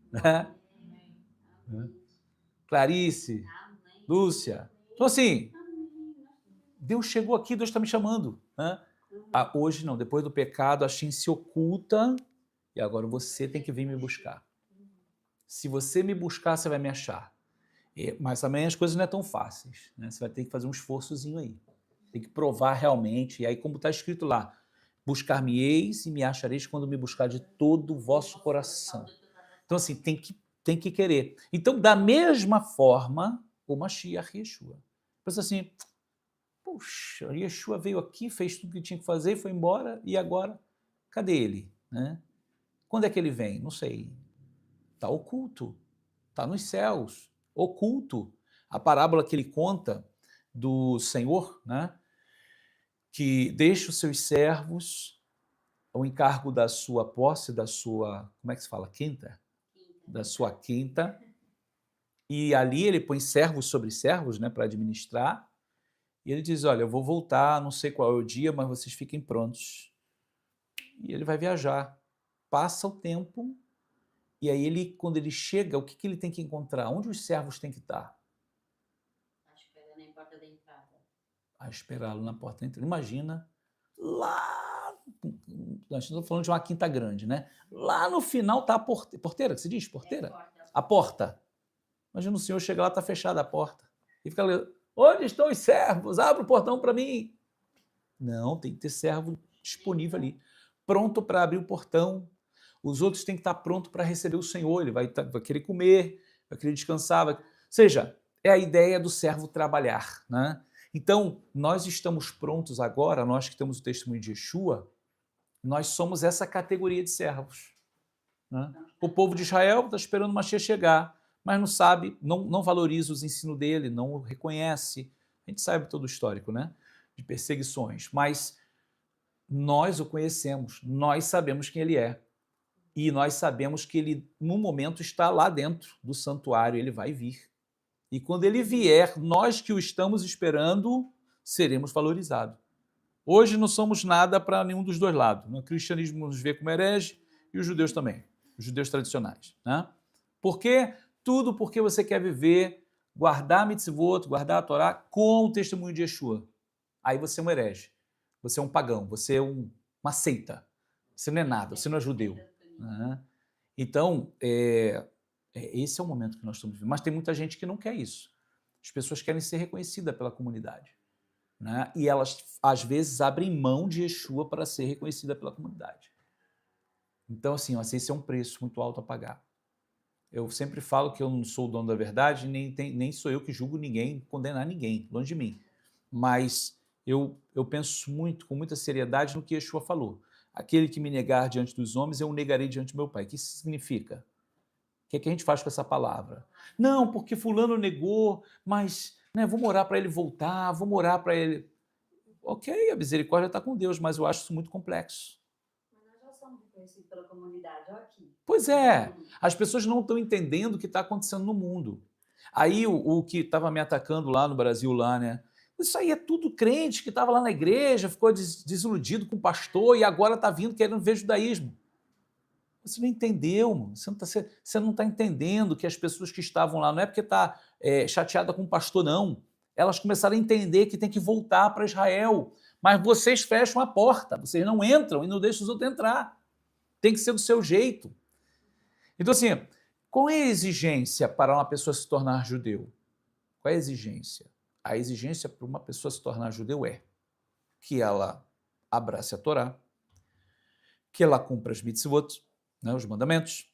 Clarice, Lúcia. Então, assim, Deus chegou aqui, Deus está me chamando. Né? Hoje não, depois do pecado, a Shin se oculta e agora você tem que vir me buscar. Se você me buscar, você vai me achar. Mas também as coisas não é tão fáceis. Né? Você vai ter que fazer um esforçozinho aí. Tem que provar realmente. E aí, como está escrito lá, buscar-me-eis e me achareis quando me buscar de todo o vosso coração. Então, assim, tem que querer. Então, da mesma forma, o Mashiach Yeshua. Pensa assim, puxa, Yeshua veio aqui, fez tudo o que tinha que fazer, foi embora, e agora, cadê ele? Né? Quando é que ele vem? Não sei. Está oculto, está nos céus, oculto. A parábola que ele conta do Senhor, né, que deixa os seus servos ao encargo da sua posse, da sua, como é que se fala? Quinta? Da sua quinta. E ali ele põe servos sobre servos, né, para administrar. E ele diz, olha, eu vou voltar, não sei qual é o dia, mas vocês fiquem prontos. E ele vai viajar. Passa o tempo. E aí, quando ele chega, o que ele tem que encontrar? Onde os servos têm que estar? À espera na porta da entrada. A esperá-lo na porta da entrada. Imagina, lá... Nós estamos falando de uma quinta grande, né? Lá no final está a porteira, que se diz? Porteira? A porta. Imagina o senhor chega lá, está fechada a porta. E fica ali, onde estão os servos? Abre o portão para mim. Não, tem que ter servo disponível ali, pronto para abrir o portão. Os outros têm que estar prontos para receber o Senhor, ele vai querer comer, vai querer descansar. Ou seja, é a ideia do servo trabalhar. Né? Então, nós estamos prontos agora, nós que temos o testemunho de Yeshua, nós somos essa categoria de servos. Né? O povo de Israel está esperando o Mashiach chegar, mas não sabe, não valoriza os ensinos dele, não o reconhece. A gente sabe todo o histórico, né? De perseguições, mas nós o conhecemos, nós sabemos quem ele é. E nós sabemos que ele, no momento, está lá dentro do santuário, ele vai vir. E quando ele vier, nós que o estamos esperando, seremos valorizados. Hoje não somos nada para nenhum dos dois lados. O cristianismo nos vê como herege e os judeus também, os judeus tradicionais. Né? Por quê? Tudo porque você quer viver, guardar a mitzvot, guardar a Torá com o testemunho de Yeshua. Aí você é um herege, você é um pagão, você é uma seita. Você não é nada, você não é judeu. Né? Então, esse é o momento que nós estamos vivendo. Mas tem muita gente que não quer isso. As pessoas querem ser reconhecidas pela comunidade. Né? E elas, às vezes, abrem mão de Yeshua para ser reconhecida pela comunidade. Então, assim, esse é um preço muito alto a pagar. Eu sempre falo que eu não sou o dono da verdade, nem sou eu que julgo ninguém, condenar ninguém, longe de mim. Mas eu penso muito, com muita seriedade, no que Yeshua falou. Aquele que me negar diante dos homens, eu o negarei diante do meu Pai. O que isso significa? O que é que a gente faz com essa palavra? Não, porque fulano negou, mas vamos orar para ele voltar, vamos orar para ele... Ok, a misericórdia está com Deus, mas eu acho isso muito complexo. Mas nós já somos reconhecidos pela comunidade, olha aqui. Pois é, as pessoas não estão entendendo o que está acontecendo no mundo. Aí o que estava me atacando lá no Brasil, lá, né? Isso aí é tudo crente que estava lá na igreja, ficou desiludido com o pastor e agora está vindo querendo ver judaísmo. Você não entendeu, mano. Você não está entendendo que as pessoas que estavam lá, não é porque está chateada com o pastor, não. Elas começaram a entender que tem que voltar para Israel. Mas vocês fecham a porta, vocês não entram e não deixam os outros entrar. Tem que ser do seu jeito. Então, assim, qual é a exigência para uma pessoa se tornar judeu? Qual é a exigência? A exigência para uma pessoa se tornar judeu é que ela abrace a Torá, que ela cumpra as mitzvot, né, os mandamentos,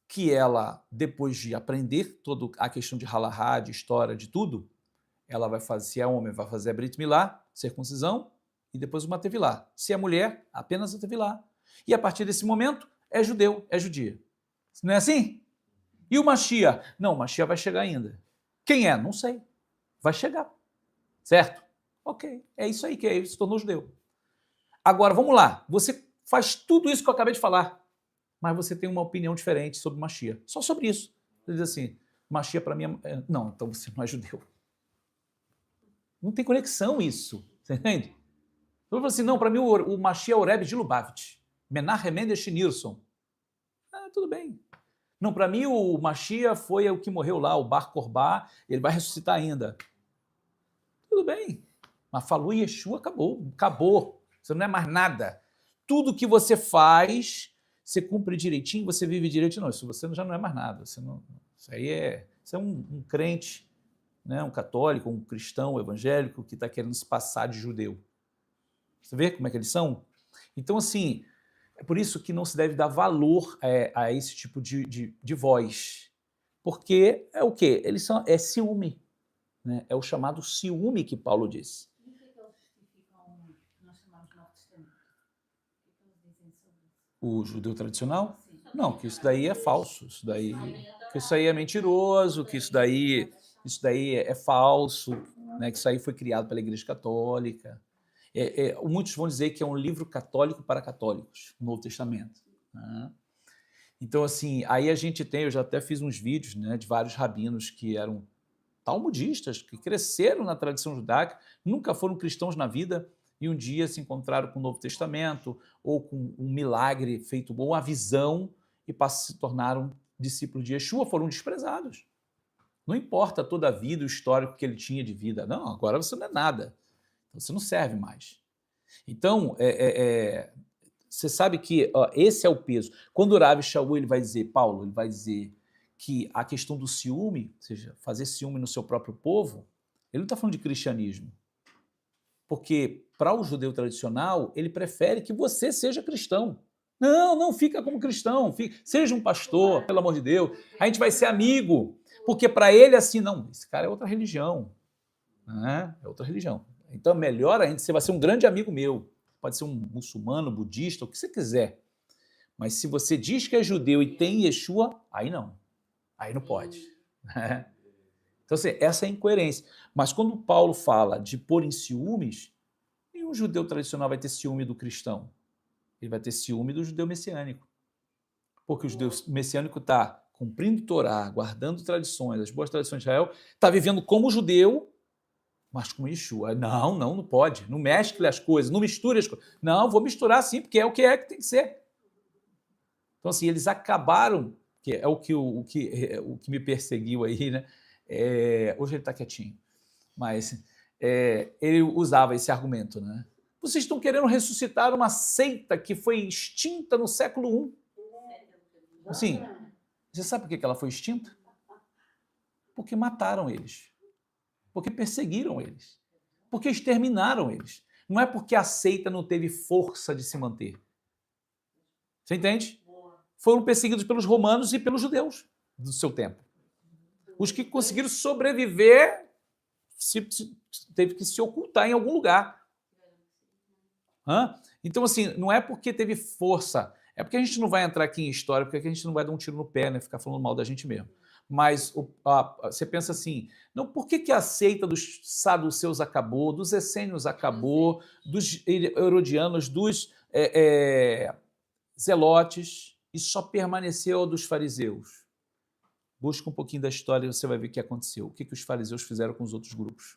que ela, depois de aprender toda a questão de halahá, de história, de tudo, ela vai fazer, se é homem, vai fazer a Brit Milá, circuncisão, e depois uma tevilá. Se é mulher, apenas a tevilá. E a partir desse momento, é judeu, é judia. Não é assim? E o Mashiach? Não, o Mashiach vai chegar ainda. Quem é? Não sei. Vai chegar. Certo? Ok, é isso aí que ele se tornou judeu. Agora, vamos lá. Você faz tudo isso que eu acabei de falar, mas você tem uma opinião diferente sobre o Mashiach. Só sobre isso. Você diz assim, Mashiach para mim é... Não, então você não é judeu. Não tem conexão isso. Você entende? Eu falo assim, não, para mim o Mashiach é o Rebbe de Lubavitch. Menachem Mendes Schneerson. Tudo bem. Não, para mim o Mashiach foi o que morreu lá, o Bar Korbá, ele vai ressuscitar ainda. Tudo bem. Mas falou Yeshua, acabou. Você não é mais nada. Tudo que você faz, você cumpre direitinho, você vive direitinho. Não, isso você já não é mais nada. Você é um crente, né, um católico, um cristão, um evangélico que está querendo se passar de judeu. Você vê como é que eles são? Então, assim, é por isso que não se deve dar valor a esse tipo de voz. Porque é o quê? É ciúme. Né? É o chamado ciúme que Paulo diz. E o que é que eles justificam o que nós chamamos de Novo Testamento? O que é que eles dizem sobre isso? O judeu tradicional? Sim. Não, que isso daí é falso. Que isso aí é mentiroso, que isso daí é falso, né? Que isso aí foi criado pela Igreja Católica. Muitos vão dizer que é um livro católico para católicos, o Novo Testamento. Né? Então, assim, aí a gente tem, eu já até fiz uns vídeos, né, de vários rabinos que eram talmudistas, que cresceram na tradição judaica, nunca foram cristãos na vida e um dia se encontraram com o Novo Testamento ou com um milagre feito, ou uma visão, e se tornaram discípulos de Yeshua, foram desprezados. Não importa toda a vida, o histórico que ele tinha de vida. Não, agora você não é nada. Você não serve mais. Então, você sabe que esse é o peso. Quando o Rav Shaul ele vai dizer, Paulo, ele vai dizer que a questão do ciúme, ou seja, fazer ciúme no seu próprio povo, ele não está falando de cristianismo. Porque para o judeu tradicional, ele prefere que você seja cristão. Não fica como cristão, seja um pastor, pelo amor de Deus, a gente vai ser amigo. Porque para ele, assim, não, esse cara é outra religião. Né? É outra religião. Então, melhor ainda, você vai ser um grande amigo meu. Pode ser um muçulmano, budista, o que você quiser. Mas se você diz que é judeu e tem Yeshua, aí não. Aí não pode. Então, assim, essa é a incoerência. Mas quando Paulo fala de pôr em ciúmes, nenhum judeu tradicional vai ter ciúme do cristão. Ele vai ter ciúme do judeu messiânico. Porque o judeu messiânico está cumprindo Torá, guardando tradições, as boas tradições de Israel, está vivendo como judeu, mas com Yeshua. Não pode. Não mescle as coisas, não misture as coisas. Não, vou misturar sim, porque é o que tem que ser. Então, assim, eles acabaram, que é o que me perseguiu aí, né? Hoje ele está quietinho, mas ele usava esse argumento, né? Vocês estão querendo ressuscitar uma seita que foi extinta no século I. Assim, você sabe por que ela foi extinta? Porque mataram eles. Porque perseguiram eles, porque exterminaram eles. Não é porque a seita não teve força de se manter. Você entende? Foram perseguidos pelos romanos e pelos judeus do seu tempo. Os que conseguiram sobreviver teve que se ocultar em algum lugar. Então, assim, não é porque teve força, é porque a gente não vai entrar aqui em história, porque a gente não vai dar um tiro no pé, né, ficar falando mal da gente mesmo. Mas você pensa assim, não, por que a seita dos saduceus acabou, dos essênios acabou, dos herodianos, dos zelotes, e só permaneceu a dos fariseus? Busca um pouquinho da história e você vai ver o que aconteceu. O que os fariseus fizeram com os outros grupos?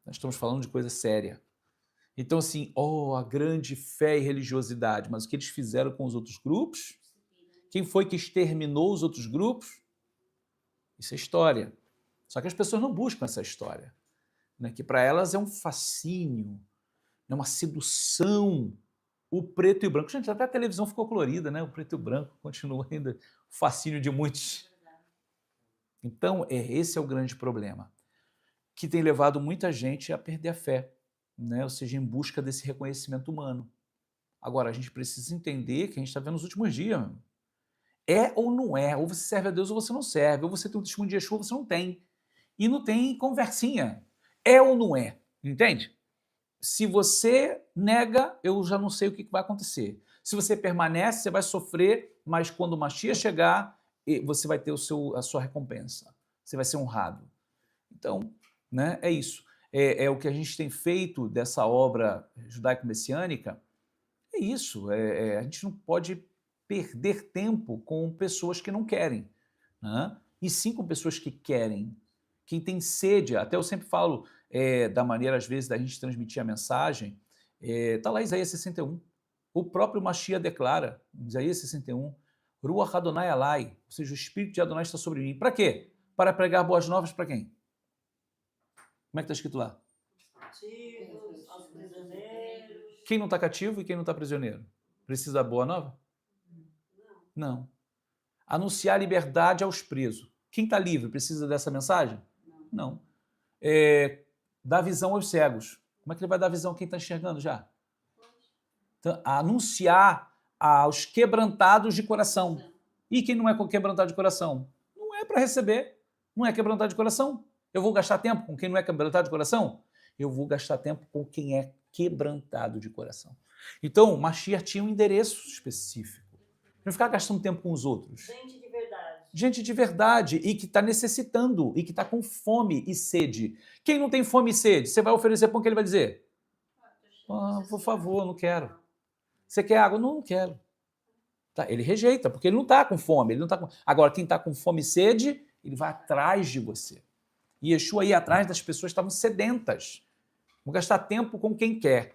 Nós estamos falando de coisa séria. Então, assim, a grande fé e religiosidade, mas o que eles fizeram com os outros grupos? Quem foi que exterminou os outros grupos? Isso é história. Só que as pessoas não buscam essa história, né? Que para elas é um fascínio, é uma sedução. O preto e o branco. Gente, até a televisão ficou colorida, né? O preto e o branco continua ainda o fascínio de muitos. Então, esse é o grande problema, que tem levado muita gente a perder a fé, né? Ou seja, em busca desse reconhecimento humano. Agora, a gente precisa entender que a gente está vendo nos últimos dias. É ou não é? Ou você serve a Deus ou você não serve. Ou você tem um testemunho de Yeshua ou você não tem. E não tem conversinha. É ou não é? Entende? Se você nega, eu já não sei o que vai acontecer. Se você permanece, você vai sofrer, mas quando o Mashiach chegar, você vai ter a sua recompensa. Você vai ser honrado. Então, né, é isso. É o que a gente tem feito dessa obra judaico-messiânica. É isso. A gente não pode perder tempo com pessoas que não querem, né? E sim com pessoas que querem. Quem tem sede, até eu sempre falo da maneira, às vezes, da gente transmitir a mensagem, está lá Isaías 61. O próprio Mashiach declara, Isaías 61, Ruach Adonai Alai, ou seja, o Espírito de Adonai está sobre mim. Para quê? Para pregar boas novas para quem? Como é que está escrito lá? Cativos, aos prisioneiros. Quem não está cativo e quem não está prisioneiro? Precisa da boa nova? Não. Anunciar liberdade aos presos. Quem está livre precisa dessa mensagem? Não. Dar visão aos cegos. Como é que ele vai dar visão a quem está enxergando já? Então, anunciar aos quebrantados de coração. E quem não é quebrantado de coração? Não é para receber. Não é quebrantado de coração. Eu vou gastar tempo com quem não é quebrantado de coração? Eu vou gastar tempo com quem é quebrantado de coração. Então, Mashiach tinha um endereço específico. Não ficar gastando tempo com os outros. Gente de verdade. Gente de verdade e que está necessitando e que está com fome e sede. Quem não tem fome e sede, você vai oferecer pão, que ele vai dizer? Por favor, não quero. Você quer água? Não quero. Tá, ele rejeita, porque ele não está com fome. Ele não tá com... Agora, quem está com fome e sede, ele vai atrás de você. E Yeshua ia atrás das pessoas que estavam sedentas. Vou gastar tempo com quem quer.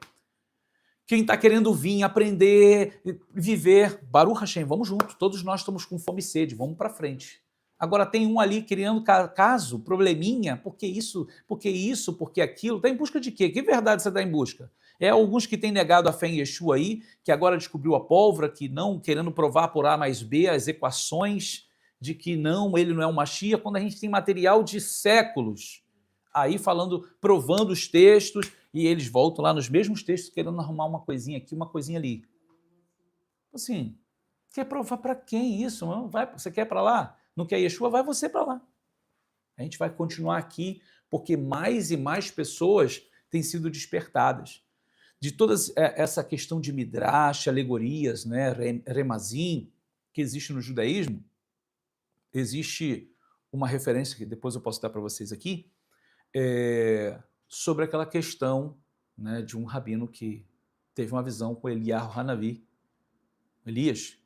Quem está querendo vir, aprender, viver, Baruch Hashem, vamos junto. Todos nós estamos com fome e sede, vamos para frente. Agora tem um ali criando caso, probleminha, porque isso, porque aquilo. Está em busca de quê? Que verdade você está em busca? Alguns que têm negado a fé em Yeshua aí, que agora descobriu a pólvora, que não, querendo provar por A mais B as equações de que não, ele não é um Mashiach, quando a gente tem material de séculos aí falando, provando os textos, e eles voltam lá nos mesmos textos querendo arrumar uma coisinha aqui, uma coisinha ali. Assim, quer provar para quem isso? Você quer para lá? Não quer Yeshua? Vai você para lá. A gente vai continuar aqui, porque mais e mais pessoas têm sido despertadas. De toda essa questão de midrash, alegorias, né, remazim, que existe no judaísmo, existe uma referência que depois eu posso dar para vocês aqui, sobre aquela questão, né, de um rabino que teve uma visão com Eliyahu Hanavi, Elias,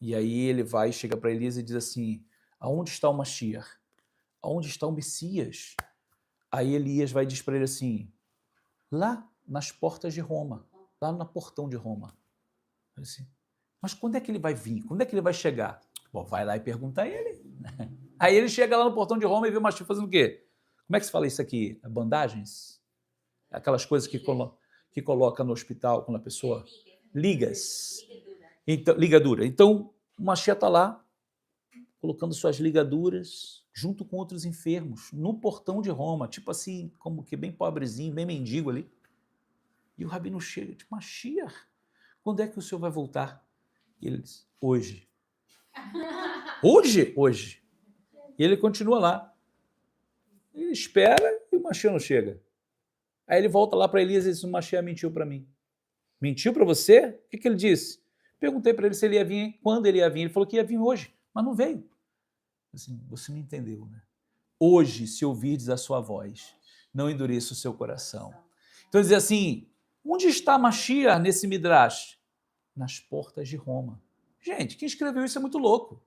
e aí ele chega para Elias e diz assim, aonde está o Mashiach? Aonde está o Messias? Aí Elias vai dizer para ele assim, lá nas portas de Roma, lá no portão de Roma. Assim, mas quando é que ele vai vir? Quando é que ele vai chegar? Bom, vai lá e pergunta a ele. Aí ele chega lá no portão de Roma e vê o Mashiach fazendo o quê? Como é que se fala isso aqui? Bandagens? Aquelas coisas que coloca no hospital quando a pessoa... Ligas. Então, ligadura. Então, o Mashiach está lá, colocando suas ligaduras, junto com outros enfermos, no portão de Roma, tipo assim, como que bem pobrezinho, bem mendigo ali. E o rabino chega e diz, Mashiach, quando é que o senhor vai voltar? E ele diz, hoje. Hoje? Hoje. E ele continua lá. Ele espera e o Mashiach não chega. Aí ele volta lá para Elias e diz, o Mashiach mentiu para mim. Mentiu para você? O que ele disse? Perguntei para ele se ele ia vir, quando ele ia vir. Ele falou que ia vir hoje, mas não veio. Assim, você não entendeu, né? Hoje, se ouvirdes a sua voz, não endureça o seu coração. Então, diz assim, onde está Mashiach nesse Midrash? Nas portas de Roma. Gente, quem escreveu isso é muito louco.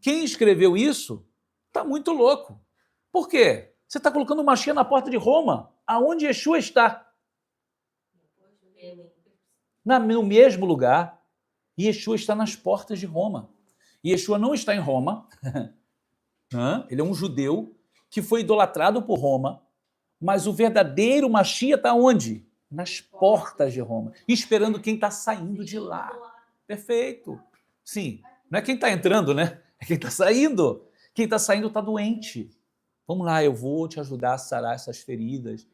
Quem escreveu isso está muito louco. Por quê? Você está colocando o Mashiach na porta de Roma, aonde Yeshua está. No mesmo lugar. E Yeshua está nas portas de Roma. E Yeshua não está em Roma. Ele é um judeu que foi idolatrado por Roma, mas o verdadeiro Mashiach está onde? Nas portas de Roma, esperando quem está saindo de lá. Perfeito. Sim, não é quem está entrando, né? É quem está saindo. Quem está saindo está doente. Vamos lá, eu vou te ajudar a sarar essas feridas.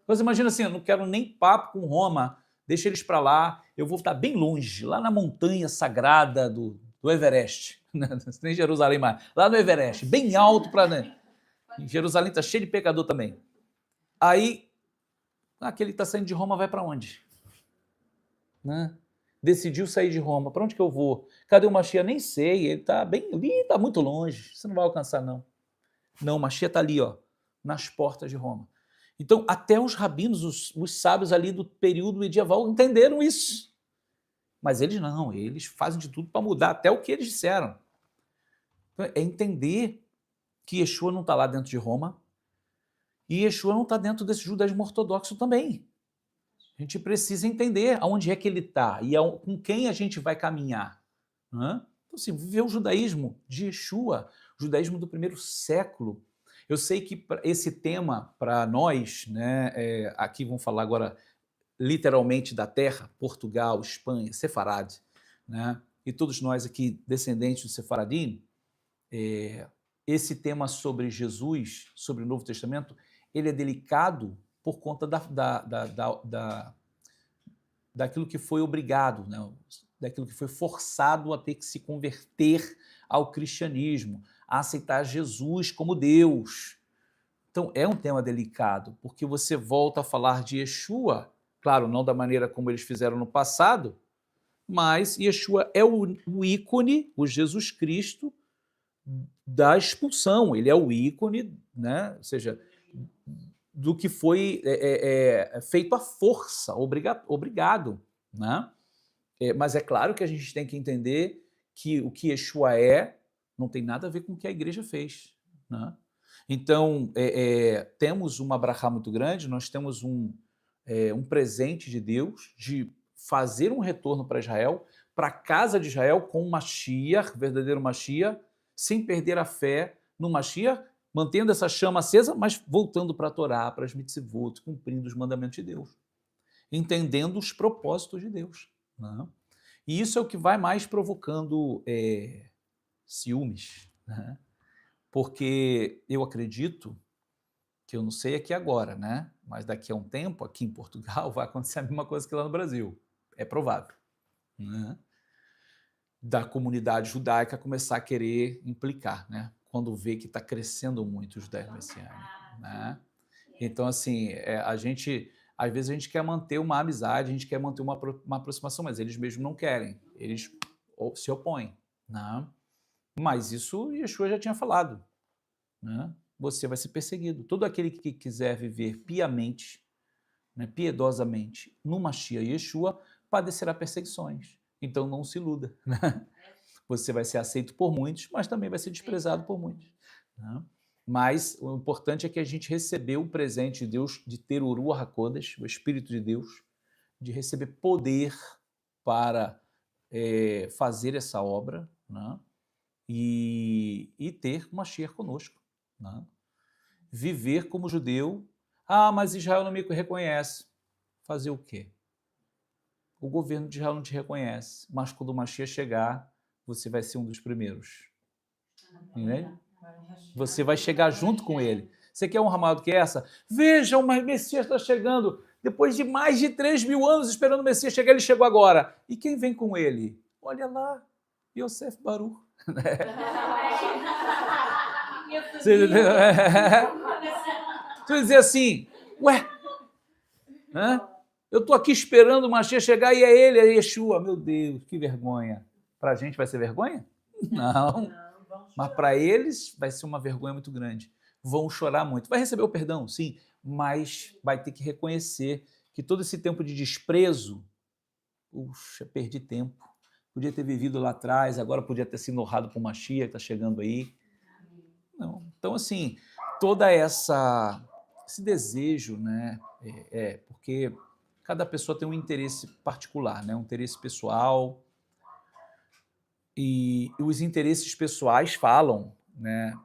Mas imagina assim, eu não quero nem papo com Roma, deixa eles para lá, eu vou estar bem longe, lá na montanha sagrada do Everest. Nem Jerusalém mais, lá no Everest, bem alto para... Né? Jerusalém está cheio de pecador também. Aí, aquele que está saindo de Roma vai para onde? Né? decidiu sair de Roma. Para onde que eu vou? Cadê o Mashiach? Nem sei, ele está bem ali, está muito longe, você não vai alcançar, não. Não, o Mashiach está ali, ó, nas portas de Roma. Então, até os rabinos, os sábios ali do período medieval entenderam isso. Mas eles não, eles fazem de tudo para mudar até o que eles disseram. Então, é entender que Yeshua não está lá dentro de Roma e Yeshua não está dentro desse judaísmo ortodoxo também. A gente precisa entender aonde é que ele está e com quem a gente vai caminhar. Então, assim, viver o judaísmo de Yeshua, o judaísmo do primeiro século. Eu sei que esse tema, para nós, né, aqui vamos falar agora literalmente da terra, Portugal, Espanha, Sefarade, né, e todos nós aqui descendentes do Sefaradim, esse tema sobre Jesus, sobre o Novo Testamento, ele é delicado por conta daquilo que foi obrigado, né? Daquilo que foi forçado a ter que se converter ao cristianismo, a aceitar Jesus como Deus. Então, é um tema delicado, porque você volta a falar de Yeshua, claro, não da maneira como eles fizeram no passado, mas Yeshua é o ícone, o Jesus Cristo, da expulsão. Ele é o ícone, né? Ou seja, do que foi feito à força, obrigado. Né? Mas é claro que a gente tem que entender que o que Yeshua não tem nada a ver com o que a igreja fez. Né? Então, temos uma brachá muito grande, nós temos um presente de Deus de fazer um retorno para Israel, para a casa de Israel, com o Mashiach, verdadeiro Mashiach, sem perder a fé no Mashiach, mantendo essa chama acesa, mas voltando para a Torá, para as mitzvot, cumprindo os mandamentos de Deus, entendendo os propósitos de Deus. Né? E isso é o que vai mais provocando ciúmes, né? Porque eu acredito que, eu não sei aqui agora, né? Mas daqui a um tempo, aqui em Portugal, vai acontecer a mesma coisa que lá no Brasil. É provável. Né? Da comunidade judaica começar a querer implicar, né? Quando vê que está crescendo muito o judaísmo messiânico. Né? Então, assim, às vezes a gente quer manter uma amizade, a gente quer manter uma aproximação, mas eles mesmos não querem, eles se opõem. Né? Mas isso Yeshua já tinha falado. Né? Você vai ser perseguido. Todo aquele que quiser viver piamente, né, piedosamente, no Mashiach Yeshua, padecerá perseguições. Então não se iluda. Né? Você vai ser aceito por muitos, mas também vai ser desprezado por muitos. Né? Mas o importante é que a gente recebeu o presente de Deus, de ter o Ruach HaKodesh, o Espírito de Deus, de receber poder para fazer essa obra, né? e ter o Mashiach conosco. Né? Viver como judeu. Ah, mas Israel não me reconhece. Fazer o quê? O governo de Israel não te reconhece, mas quando o Mashiach chegar, você vai ser um dos primeiros. Entende? Você vai chegar junto com ele. Você quer um ramado que essa? Vejam, mas o Messias está chegando. Depois de mais de 3.000 anos esperando o Messias chegar, ele chegou agora. E quem vem com ele? Olha lá, Yosef Baruch. Você entendeu? Você dizer assim, ué, né? Eu estou aqui esperando o Mashiach chegar e é ele, é Yeshua. Meu Deus, que vergonha. Para a gente vai ser vergonha? Não. Mas para eles vai ser uma vergonha muito grande. Vão chorar muito. Vai receber o perdão, sim, mas vai ter que reconhecer que todo esse tempo de desprezo, puxa, perdi tempo. Podia ter vivido lá atrás, agora podia ter sido honrado por Mashiach, que está chegando aí. Não. Então, assim, toda esse desejo, né, porque cada pessoa tem um interesse particular, né, um interesse pessoal, e os interesses pessoais falam, né,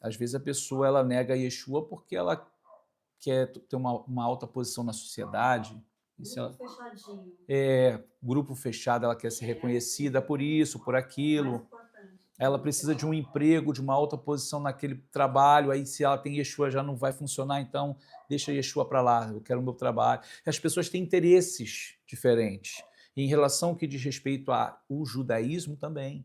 às vezes a pessoa ela nega Yeshua porque ela quer ter uma alta posição na sociedade. Fechadinho. Grupo fechado, ela quer ser reconhecida por isso, por aquilo. Ela precisa de um emprego, de uma alta posição naquele trabalho, aí se ela tem Yeshua já não vai funcionar, então deixa Yeshua para lá, eu quero o meu trabalho. As pessoas têm interesses diferentes. E em relação ao que diz respeito ao judaísmo também.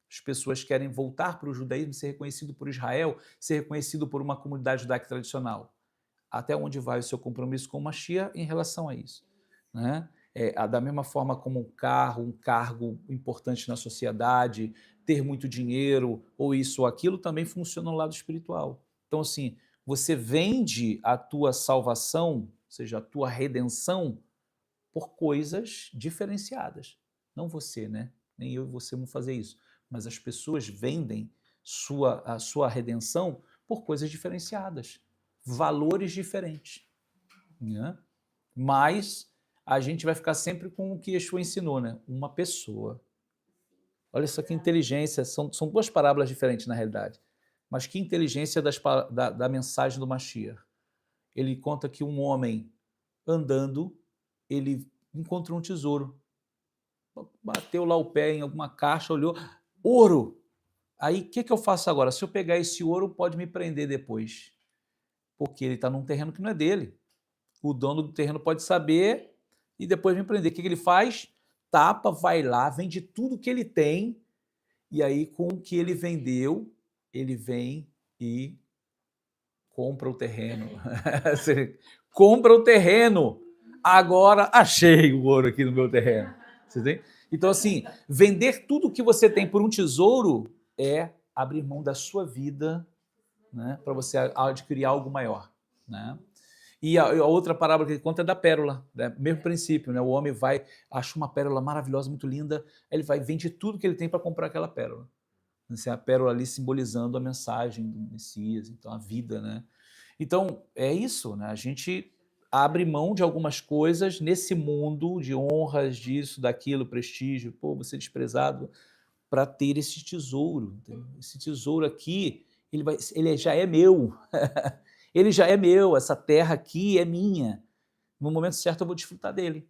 As pessoas querem voltar para o judaísmo, ser reconhecido por Israel, ser reconhecido por uma comunidade judaica tradicional. Até onde vai o seu compromisso com o Mashiach em relação a isso? Né? Da mesma forma como um cargo importante na sociedade, ter muito dinheiro, ou isso ou aquilo, também funciona no lado espiritual. Então, assim, você vende a tua salvação, ou seja, a tua redenção, por coisas diferenciadas. Não você, né? Nem eu e você vamos fazer isso. Mas as pessoas vendem a sua redenção por coisas diferenciadas, valores diferentes, né? Mas a gente vai ficar sempre com o que Yeshua ensinou, né? Uma pessoa. Olha só que inteligência, são duas parábolas diferentes na realidade, mas que inteligência da mensagem do Mashiach. Ele conta que um homem andando, ele encontrou um tesouro, bateu lá o pé em alguma caixa, olhou, ouro! Aí, o que eu faço agora? Se eu pegar esse ouro, pode me prender depois, porque ele está num terreno que não é dele. O dono do terreno pode saber e depois me prender. O que ele faz? Tapa, vai lá, vende tudo que ele tem, e aí, com o que ele vendeu, ele vem e compra o terreno. Compra o terreno! Agora achei o ouro aqui no meu terreno. Você tem? Então, assim, vender tudo que você tem por um tesouro é abrir mão da sua vida, né, para você adquirir algo maior, né? E a outra parábola que ele conta é da pérola, né? Mesmo princípio, né? O homem vai, acha uma pérola maravilhosa, muito linda, ele vai, vende tudo que ele tem para comprar aquela pérola. Assim, a pérola ali simbolizando a mensagem do Messias, então a vida, né? Então, é isso, né? A gente abre mão de algumas coisas nesse mundo de honras, disso, daquilo, prestígio, pô, você desprezado, para ter esse tesouro. Entendeu? Esse tesouro aqui, ele já é meu. Ele já é meu, essa terra aqui é minha. No momento certo eu vou desfrutar dele.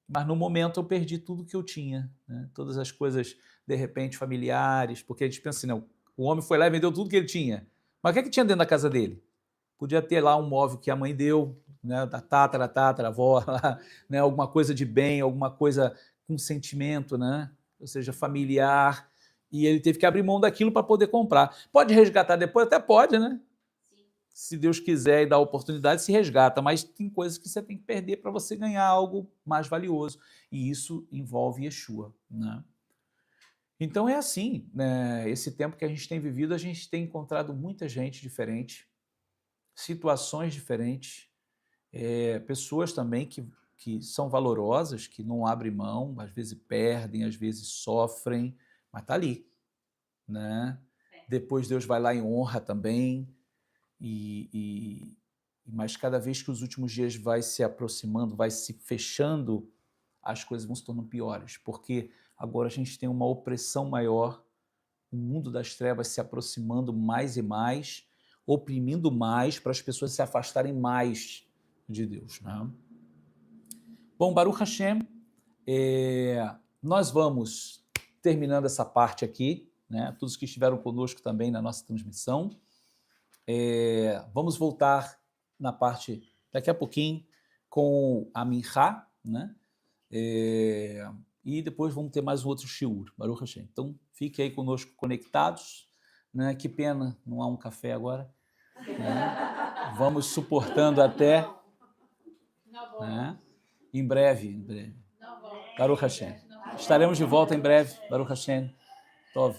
Mas no momento eu perdi tudo que eu tinha, né? Todas as coisas, de repente, familiares, porque a gente pensa assim, não, o homem foi lá e vendeu tudo que ele tinha. Mas o que tinha dentro da casa dele? Podia ter lá um móvel que a mãe deu, né, da avó, né, alguma coisa de bem, alguma coisa com sentimento, né, ou seja, familiar, e ele teve que abrir mão daquilo para poder comprar. Pode resgatar depois? Até pode, né? Sim. Se Deus quiser e dar a oportunidade, se resgata, mas tem coisas que você tem que perder para você ganhar algo mais valioso, e isso envolve Yeshua, né? Então é assim, né? Esse tempo que a gente tem vivido, a gente tem encontrado muita gente diferente, situações diferentes, pessoas também que são valorosas, que não abrem mão, às vezes perdem, às vezes sofrem, mas está ali, né? Depois Deus vai lá e honra também, mas cada vez que os últimos dias vai se aproximando, vai se fechando, as coisas vão se tornando piores, porque agora a gente tem uma opressão maior, o mundo das trevas se aproximando mais e mais, oprimindo mais para as pessoas se afastarem mais de Deus, né? Bom, Baruch Hashem, nós vamos terminando essa parte aqui, né? Todos que estiveram conosco também na nossa transmissão. Vamos voltar na parte, daqui a pouquinho, com a Minchá, né? E depois vamos ter mais um outro shiur, Baruch Hashem. Então, fique aí conosco conectados, né? Que pena, não há um café agora. Né? Vamos suportando até, né? Em breve. Baruch Hashem. Estaremos de volta em breve. Baruch Hashem. Tov.